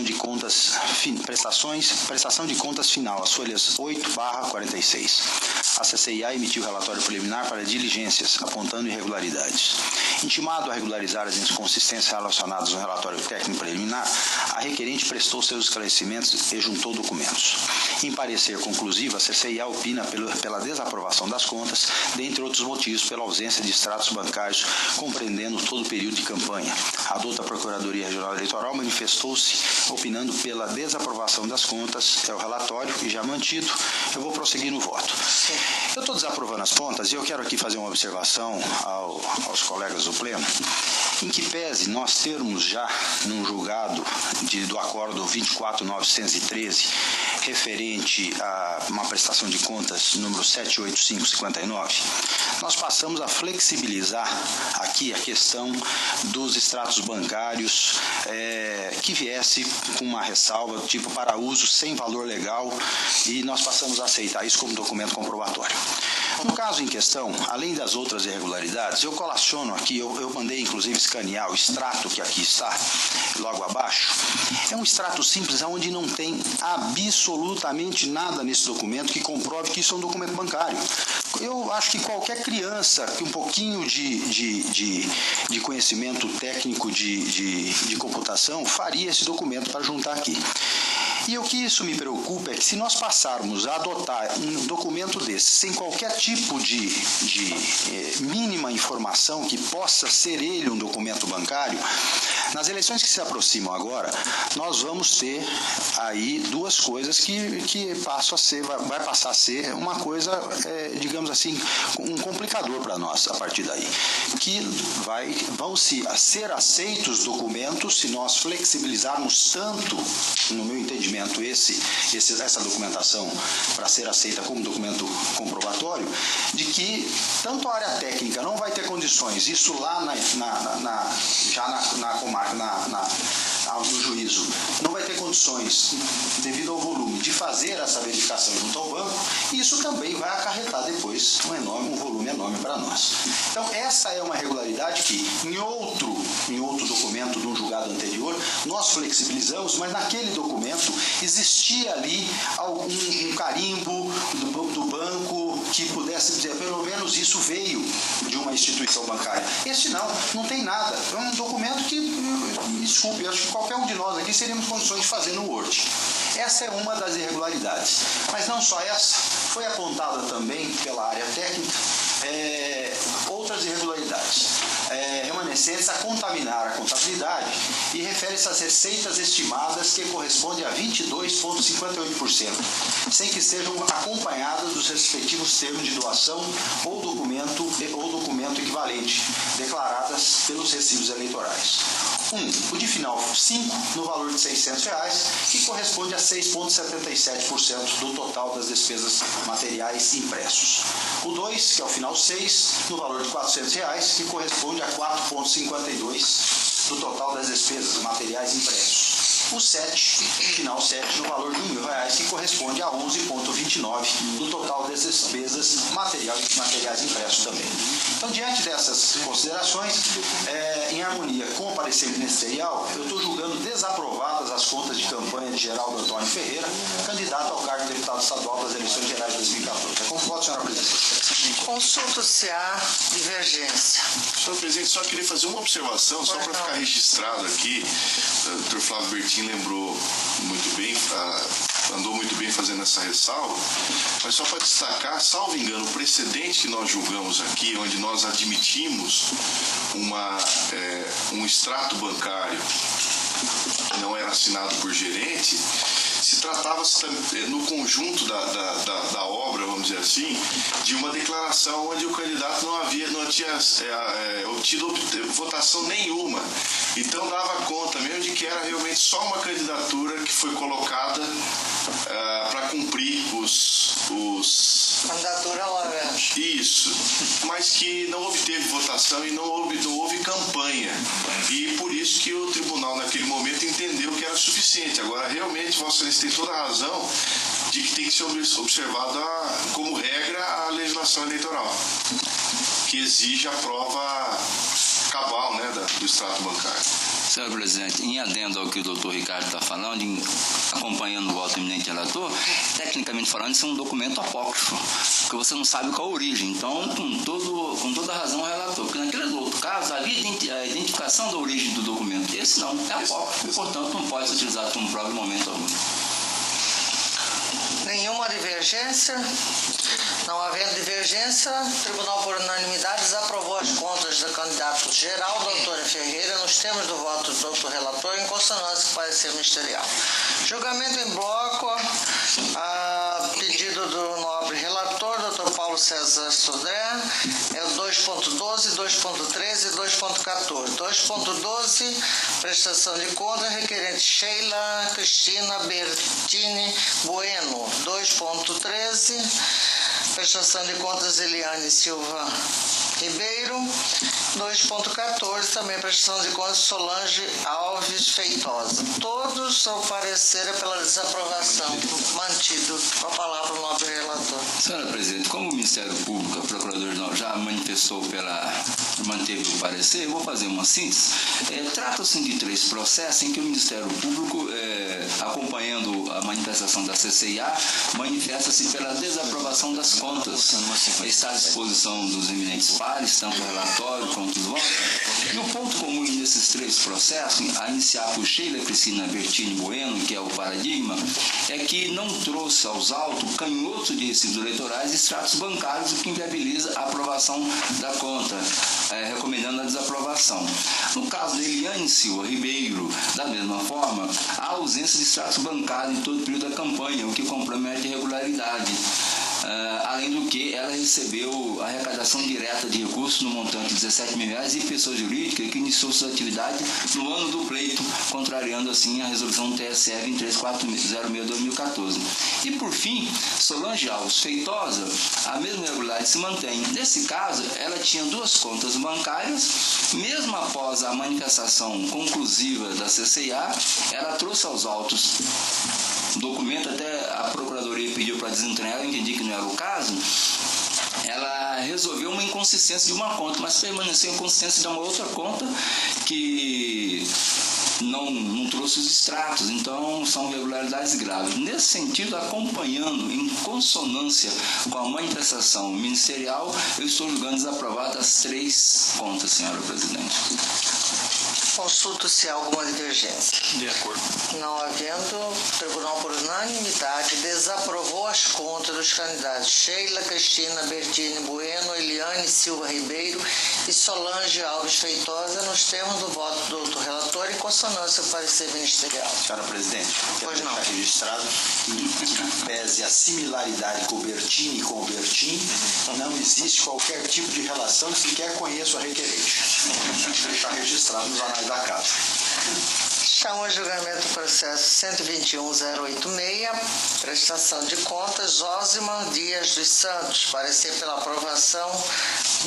de contas final, as folhas 8/46. A CCIA emitiu relatório preliminar para diligências, apontando irregularidades. Intimado a regularizar as inconsistências relacionadas no relatório técnico preliminar, a requerente prestou seus esclarecimentos e juntou documentos. Em parecer conclusivo, a CCIA opina pela desaprovação das contas, dentre outros motivos, pela ausência de extratos bancários compreendendo todo o período de campanha. A adulta Procuradoria Regional Eleitoral manifestou-se opinando pela desaprovação das contas. É o relatório e já mantido. Eu vou prosseguir no voto. Eu estou desaprovando as contas e eu quero aqui fazer uma observação aos colegas do Pleno, em que pese nós termos já num julgado do acordo 24.913, referente a uma prestação de contas número 78559, nós passamos a flexibilizar aqui a questão dos extratos bancários que viesse com uma ressalva tipo para uso sem valor legal, e nós passamos a aceitar isso como documento comprobatório. No caso em questão, além das outras irregularidades, eu colaciono aqui, eu mandei inclusive escanear o extrato que aqui está, logo abaixo. É um extrato simples, onde não tem absolutamente nada nesse documento que comprove que isso é um documento bancário. Eu acho que qualquer criança que um pouquinho de conhecimento técnico de computação faria esse documento para juntar aqui. E o que isso me preocupa é que, se nós passarmos a adotar um documento desse sem qualquer tipo de mínima informação que possa ser ele um documento bancário, Nas eleições que se aproximam agora, nós vamos ter aí duas coisas que vai passar a ser uma coisa, digamos assim, um complicador para nós a partir daí. Que vão ser aceitos documentos se nós flexibilizarmos tanto, no meu entendimento, essa documentação para ser aceita como documento comprobatório, de que tanto a área técnica não vai ter condições, isso lá já na comarca, no juízo, não vai ter condições, devido ao volume, de fazer essa verificação junto ao banco, e isso também vai acarretar depois um volume enorme para nós. Então, essa é uma regularidade que, em outro documento de um julgado anterior, nós flexibilizamos, mas naquele documento existia ali um carimbo do banco que pudesse dizer, pelo menos isso veio de uma instituição bancária. Este não tem nada. É um documento que, desculpe, acho que qualquer um de nós aqui teríamos condições de fazer no Word. Essa é uma das irregularidades. Mas não só essa, foi apontada também pela área técnica outras irregularidades remanescentes a contaminar a contabilidade e refere-se às receitas estimadas que correspondem a 22,58%, sem que sejam acompanhadas dos respectivos termos de doação ou documento equivalente, declaradas pelos recibos eleitorais. O de final 5, no valor de R$ 600, que corresponde a 6,77% do total das despesas materiais impressos. O 2, que é o final 6, no valor de R$ 400, que corresponde a 4,52% do total das despesas materiais impressos. O 7, final 7, no valor de R$ 1.000, que corresponde a 11,29% do total das despesas materiais impressos também. Então, diante dessas considerações, em harmonia com o parecer ministerial, eu estou julgando desaprovadas as contas de campanha de Geraldo Antônio Ferreira, candidato ao cargo de deputado estadual das eleições gerais de 2014. É com voto, senhora presidente. Consulta-se a divergência. Senhor presidente, só queria fazer uma observação, só para ficar registrado aqui. O Dr. Flávio Bertin lembrou muito bem, andou muito bem fazendo essa ressalva, mas só para destacar, salvo engano, o precedente que nós julgamos aqui, onde nós admitimos um extrato bancário que não era assinado por gerente, se tratava-se no conjunto da obra, vamos dizer assim, de uma declaração onde o candidato não tinha obtido votação nenhuma. Então dava conta mesmo de que era realmente só uma candidatura que foi colocada para cumprir Candidatura laranja. Isso, mas que não obteve votação e não houve campanha. E por isso que o tribunal, naquele momento, entendeu que era suficiente. Agora, realmente, Vossa Excelência tem toda a razão de que tem que ser observada como regra a legislação eleitoral, que exige a prova cabal, do extrato bancário. Senhor presidente, em adendo ao que o doutor Ricardo está falando, acompanhando o voto do eminente relator, tecnicamente falando, isso é um documento apócrifo, porque você não sabe qual a origem. Então, com toda a razão, o relator, porque naquele outro caso havia a identificação da origem do documento. Esse não, é apócrifo, portanto, não pode ser utilizado como prova em momento algum. Nenhuma divergência. Não havendo divergência, o Tribunal, por unanimidade, desaprovou as contas do candidato Geraldo Antônio Ferreira nos termos do voto do doutor relator, em consonância com o parecer ministerial. Julgamento em bloco, a pedido do nobre relator, doutor Paulo César Sodré, é o 2.12, 2.13 e 2.14. 2.12, prestação de conta, requerente Sheila Cristina Bertini Bueno. 2.13, prestação de contas Eliane Silva Ribeiro. 2.14, também prestação de contas Solange Alves Feitosa. Todos ao parecer pela desaprovação. Mantido. Com a palavra o nobre relator. Senhora presidente, como o Ministério Público, a Procuradora já manifestou manteve o parecer, eu vou fazer uma síntese. Trata-se de 3 processos em que o Ministério Público, acompanhando a manifestação da CCIA, manifesta-se pela desaprovação das contas. Está à disposição dos eminentes pares, tanto o relatório quanto os votos. E o ponto comum nesses 3 processos, a iniciar por Sheila Cristina Bertini Bueno, que é o paradigma, é que não trouxe aos autos canhotos de recibos eleitorais e extratos bancários, o que inviabiliza a aprovação da conta, recomendando a desaprovação. No caso de Eliane Silva Ribeiro, da mesma forma, há ausência de extratos bancários em todo o período da campanha, o que compromete a irregularidade. Além do que, ela recebeu arrecadação direta de recursos no montante de R$17 mil e pessoa jurídica que iniciou sua atividade no ano do pleito, contrariando assim a resolução do TSE 23.406/2014. E por fim, Solange Alves Feitosa, a mesma irregularidade se mantém. Nesse caso, ela tinha duas contas bancárias, mesmo após a manifestação conclusiva da CCIA, ela trouxe aos autos documento, até a Procuradoria pediu para desentranhar, eu entendi que não era o caso. Ela resolveu uma inconsistência de uma conta, mas permaneceu inconsistência de uma outra conta que não trouxe os extratos, então são irregularidades graves. Nesse sentido, acompanhando em consonância com a manifestação ministerial, eu estou julgando desaprovadas as 3 contas, senhora presidente. Consulto se há alguma divergência. De acordo. Não havendo, o Tribunal, por unanimidade, desaprovou as contas dos candidatos Sheila Cristina Bertini Bueno, Eliane Silva Ribeiro e Solange Alves Feitosa, nos termos do voto do relator, em consonância com o parecer ministerial. Senhora presidente, quero Pois não. deixar registrado que, pese a similaridade com o Bertini e com o Bertin, não existe qualquer tipo de relação, sequer conheço a requerente. Deixar registrado nos anais da casa. Chamo a julgamento do processo 121.086, prestação de contas, Zósima Dias dos Santos, parecer pela aprovação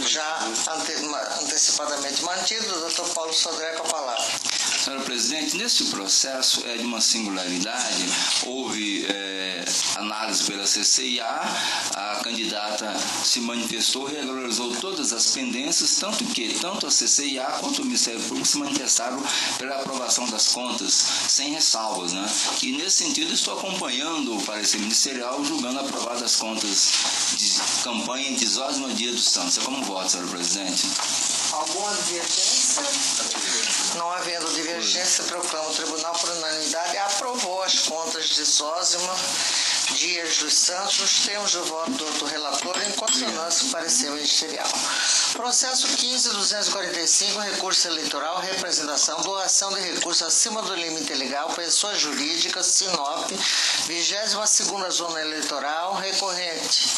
já antecipadamente mantido. Dr. Paulo Sodré, com a palavra. Senhora presidente, neste processo é de uma singularidade, houve análise pela CCIA, a candidata se manifestou, regularizou todas as pendências, tanto que tanto a CCIA quanto o Ministério Público se manifestaram pela aprovação das contas, sem ressalvas, né? E nesse sentido estou acompanhando o parecer ministerial, julgando aprovadas as contas de campanha de Zósima Dias dos Santos. É como voto, senhora presidente. Alguma divergência? Não havendo divergência, proclamo o Tribunal, por unanimidade, aprovou as contas de Zósima Dias dos Santos, nos termos do voto do relator, em consonância com o parecer ministerial. Processo 15.245, recurso eleitoral, representação, doação de recursos acima do limite legal, pessoa jurídica, Sinop, 22ª Zona Eleitoral, recorrente.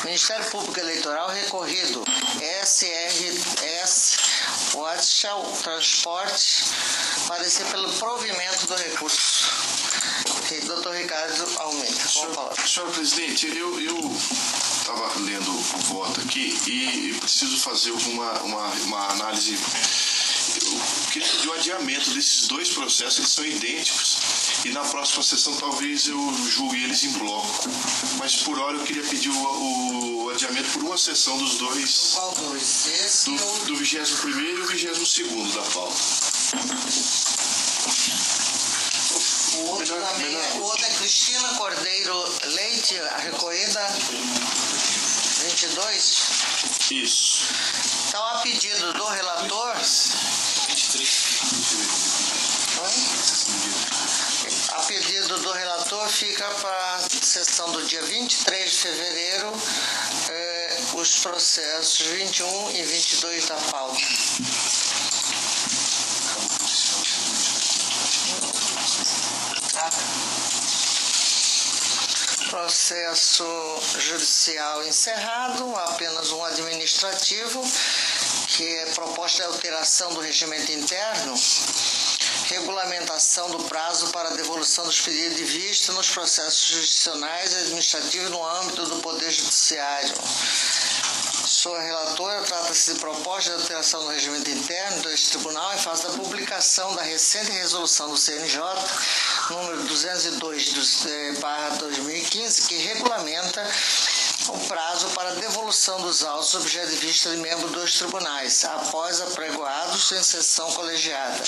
Ministério Público Eleitoral, recorrido, SRS, Watchau Transporte, parecer pelo provimento do recurso. Dr. Ricardo Almeida, vamos falar. Senhor presidente, eu estava lendo o voto aqui e preciso fazer uma análise. Eu queria pedir o adiamento desses 2 processos, eles são idênticos, e na próxima sessão talvez eu julgue eles em bloco. Mas por hora eu queria pedir o adiamento por uma sessão dos 2. Qual 2? Esse do 21º e o 22º da pauta. O outro também o outro é Cristina Cordeiro Leite, a recorrida 22. Isso. Então, a pedido do relator... 23. A pedido do relator, fica para a sessão do dia 23 de fevereiro os processos 21 e 22 da pauta. Processo judicial encerrado, apenas um administrativo, que é proposta de alteração do regimento interno, regulamentação do prazo para devolução dos pedidos de vista nos processos judicionais e administrativos no âmbito do Poder Judiciário. Sou a relatora, trata-se de proposta de alteração do regimento interno deste tribunal em face da publicação da recente resolução do CNJ, número 202/2015, que regulamenta o prazo para devolução dos autos objeto de vista de membro dos tribunais, após apregoados em sessão colegiada,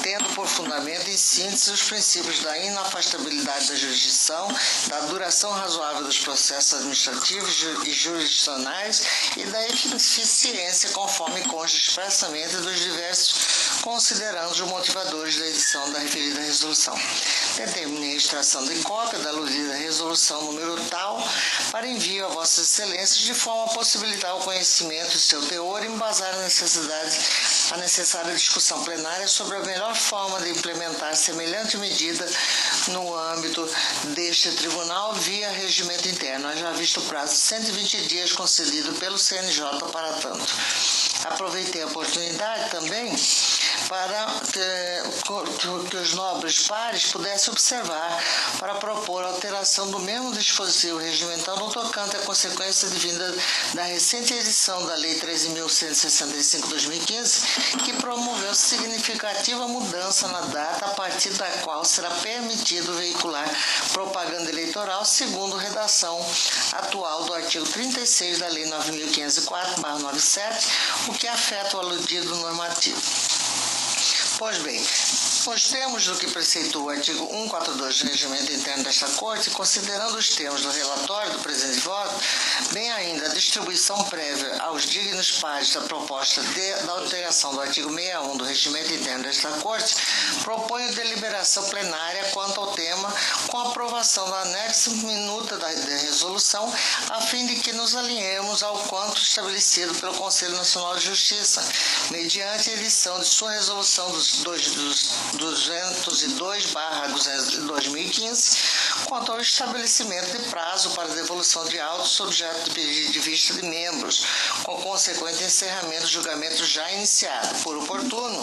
tendo por fundamento em síntese os princípios da inafastabilidade da jurisdição, da duração razoável dos processos administrativos e jurisdicionais e da eficiência, conforme consta expressamente dos diversos considerandos os motivadores da edição da referida resolução. Determinei a extração de cópia da aludida resolução número tal para envio à Vossas Excelências de forma a possibilitar o conhecimento de seu teor e embasar a necessária discussão plenária sobre a melhor forma de implementar semelhante medida no âmbito deste tribunal via regimento interno, haja visto o prazo de 120 dias concedido pelo CNJ para tanto. Aproveitei a oportunidade também para que os nobres pares pudessem observar para propor alteração do mesmo dispositivo regimental no tocante à consequência advinda da recente edição da Lei 13.165/2015, que promoveu significativa mudança na data a partir da qual será permitido veicular propaganda eleitoral segundo redação atual do artigo 36 da Lei 9.504/97, o que afeta o aludido normativo. Pois bem, nos termos do que preceitua o artigo 142 do Regimento Interno desta Corte, considerando os termos do relatório do presente voto, bem ainda a distribuição prévia aos dignos pares da proposta da alteração do artigo 61 do Regimento Interno desta Corte, proponho deliberação plenária quanto ao tema, com aprovação do anexo minuta da resolução, a fim de que nos alinhemos ao quanto estabelecido pelo Conselho Nacional de Justiça, mediante a edição de sua resolução dos 202/2015, quanto ao estabelecimento de prazo para devolução de autos objeto de pedido de vista de membros, com consequente encerramento do julgamento já iniciado, por oportuno,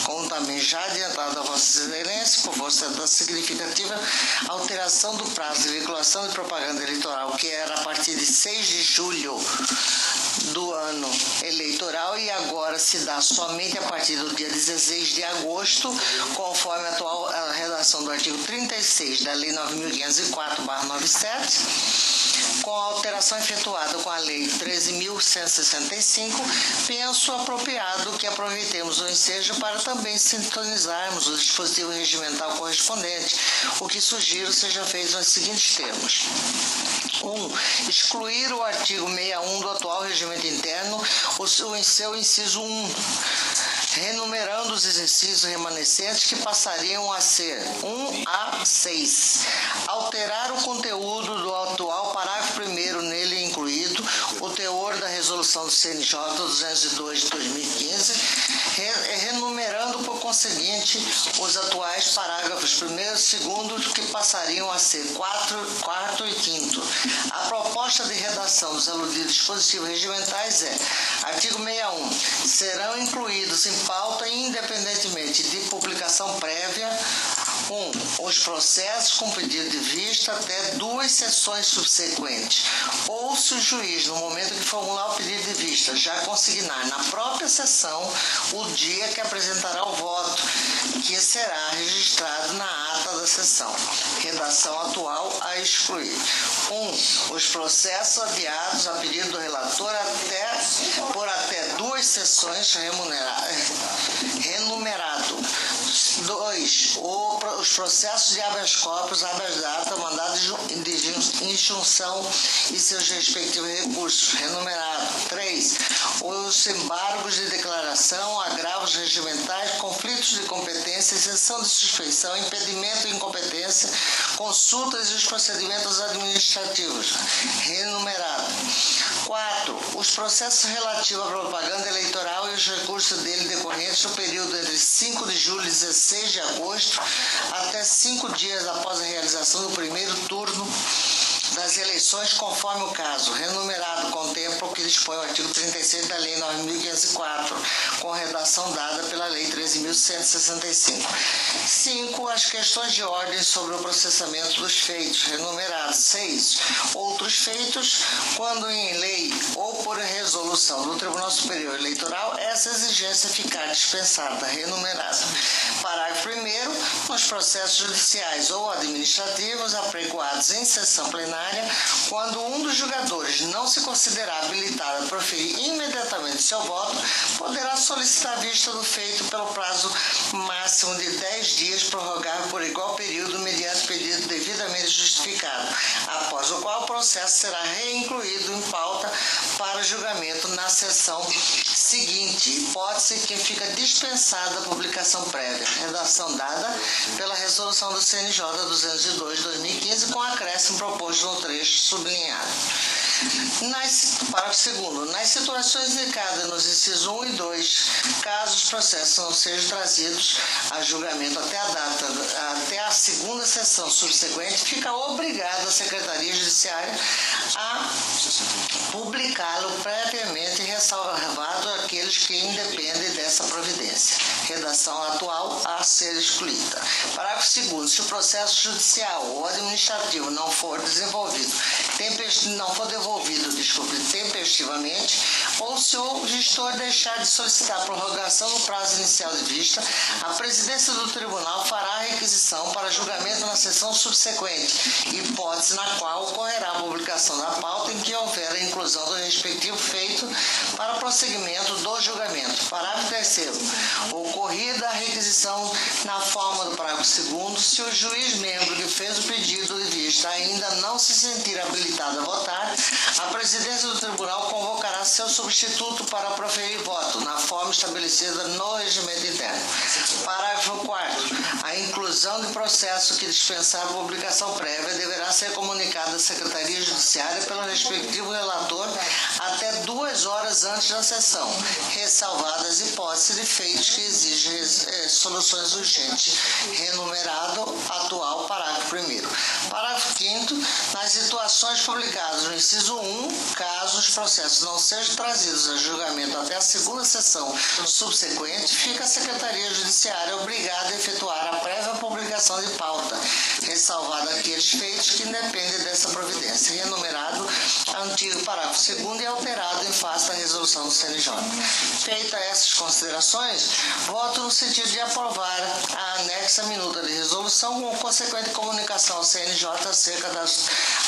como também já adiantado a Vossa Excelência, por força da significativa alteração do prazo de veiculação de propaganda eleitoral, que era a partir de 6 de julho do ano eleitoral e agora se dá somente a partir do dia 16 de agosto, conforme a atual redação do artigo 36 da Lei 9.504/97, com a alteração efetuada com a Lei 13.165, penso apropriado que aproveitemos o ensejo para também sintonizarmos o dispositivo regimental correspondente, o que sugiro seja feito nos seguintes termos. 1. Excluir o artigo 61 do atual regimento interno, o seu inciso 1, renumerando os incisos remanescentes que passariam a ser 1 a 6. Alterar o conteúdo do atual parágrafo 1º nele incluído, o teor da resolução do CNJ 202 de 2015, renumerando por conseguinte os atuais parágrafos 1º e 2º, que passariam a ser 4º e 5º. A proposta de redação dos aludidos dispositivos regimentais é: artigo 61. Serão incluídos em pauta, independentemente de publicação prévia, 1. Os processos com pedido de vista até 2 sessões subsequentes, ou se o juiz, no momento que formular o pedido de vista, já consignar na própria sessão o dia que apresentará o voto, que será registrado na ata da sessão. Redação atual a excluir. 1. Os processos adiados a pedido do relator por até 2 sessões renumerado. 2. Os processos de habeas corpus, habeas data, mandado de injunção e seus respectivos recursos, renumerado. 3. Os embargos de declaração, agravos regimentais, conflitos de competência, exceção de suspeição, impedimento de incompetência, consultas e os procedimentos administrativos, renumerado. 4. Os processos relativos à propaganda eleitoral e os recursos dele decorrentes no período entre 5 de julho e 16 de agosto até 5 dias após a realização do primeiro turno das eleições, conforme o caso, renumerado contempla o que dispõe o artigo 36 da Lei 9.504, com redação dada pela Lei 13.165. 5. As questões de ordem sobre o processamento dos feitos, renumerado. 6. Outros feitos, quando em lei ou por resolução do Tribunal Superior Eleitoral, essa exigência ficar dispensada, renumerado. Parágrafo 1º. Nos processos judiciais ou administrativos apregoados em sessão plenária, quando um dos julgadores não se considerar habilitado a proferir imediatamente seu voto, poderá solicitar vista do feito pelo prazo máximo de 10 dias, prorrogável por igual período, mediante pedido devidamente justificado, após o qual o processo será reincluído em pauta para julgamento na sessão seguinte, hipótese que fica dispensada a publicação prévia. Redação dada pela resolução do CNJ 202 de 2015, com acréscimo proposto no trecho sublinhado. Parágrafo 2º. Nas situações indicadas nos incisos 1 e 2, caso os processos não sejam trazidos a julgamento até a segunda sessão subsequente, fica obrigada a Secretaria Judiciária a publicá-lo previamente, ressalvado aqueles que independem dessa providência. Redação atual a ser excluída. Parágrafo 2º. Se o processo judicial ou administrativo não for devolvido tempestivamente, ou se o gestor deixar de solicitar prorrogação no prazo inicial de vista, a presidência do tribunal fará a requisição para julgamento na sessão subsequente, hipótese na qual ocorrerá a publicação da pauta em que houver a inclusão do respectivo feito para prosseguimento do julgamento. Parágrafo 3º. Ocorrida a requisição na forma do parágrafo 2º, se o juiz membro que fez o pedido de vista ainda não se sentir habilitado a votar, a presidência do tribunal convocará seu substituto para proferir voto, na forma estabelecida no regimento interno. Parágrafo 4º. A inclusão de processo que dispensar a publicação prévia deverá ser comunicada à Secretaria Judiciária pelo respectivo relator até 2 horas antes da sessão, ressalvadas hipóteses de feitos que exigem soluções urgentes. Renumerado atual parágrafo 1º. Parágrafo 5º. Nas situações publicadas no inciso 1, caso os processos não sejam trazidos a julgamento até a segunda sessão subsequente, fica a Secretaria Judiciária obrigada a efetuar a prévia publicação de pauta, ressalvado aqueles feitos que independem dessa providência. Renumerado antigo parágrafo 2º e alterado em face da resolução do CNJ. Feita essas considerações, voto no sentido de aprovar a anexa minuta de resolução com consequente comunicação ao CNJ acerca da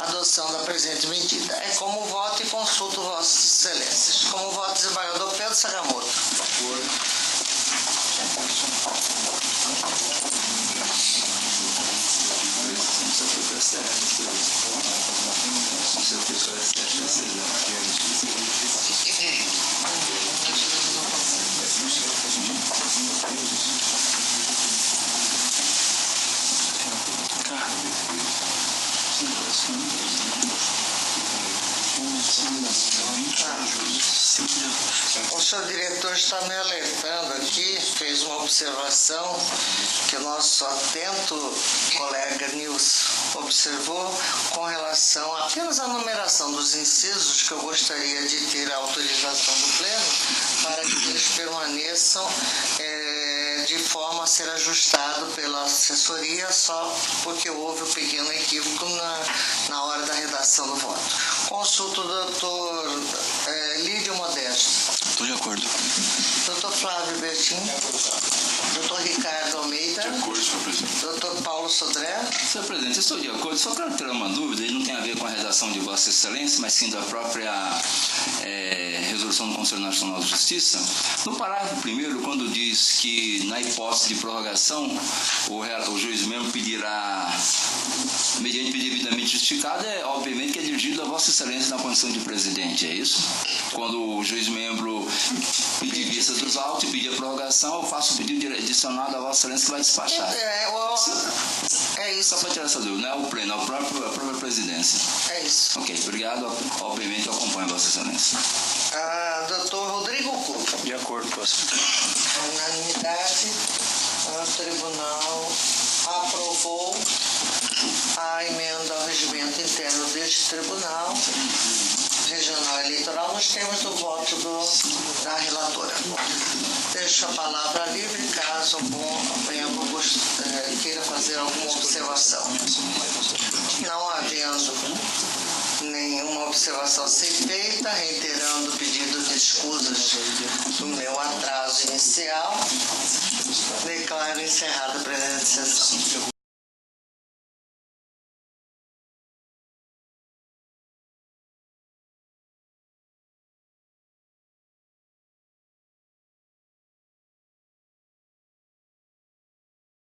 adoção da presente medida. É como voto e consulto vossas excelências. Como voto, desembargador Pedro Sakamoto. O senhor diretor está me alertando aqui, fez uma observação que o nosso atento colega Nilson observou com relação apenas à numeração dos incisos, que eu gostaria de ter a autorização do Pleno para que eles permaneçam de forma a ser ajustado pela assessoria, só porque houve um pequeno equívoco na hora da redação do voto. Consulto o doutor Lídio Modesto. Estou de acordo. Doutor Flávio Bertin. Doutor Ricardo Almeida. De acordo, senhor presidente. Doutor Paulo Sodré. Senhor presidente, estou de acordo, só quero ter uma dúvida, ele não tem a ver com a redação de Vossa Excelência, mas sim da própria resolução do Conselho Nacional de Justiça. No parágrafo 1º, quando diz que na hipótese de prorrogação, o juiz membro pedirá, mediante pedido devidamente justificado, obviamente que é dirigido a Vossa Excelência na condição de presidente, é isso? Quando o juiz membro pedir vista dos autos e pedir a prorrogação, eu faço o pedido adicionado a Vossa Excelência que vai despachar. É isso. Só para tirar essa dúvida, não é o pleno, é a própria presidência. É isso. Ok, obrigado. Obviamente eu acompanho Vossa Excelência. Doutor Rodrigo Couto. De acordo, posso. Unanimidade, o tribunal aprovou a emenda ao regimento interno deste tribunal regional eleitoral nos termos do voto da relatora. Deixo a palavra livre caso algum membro queira fazer alguma observação. Não havendo nenhuma observação a ser feita, reiterando o pedido de escusas do meu atraso inicial, declaro encerrada a presente sessão.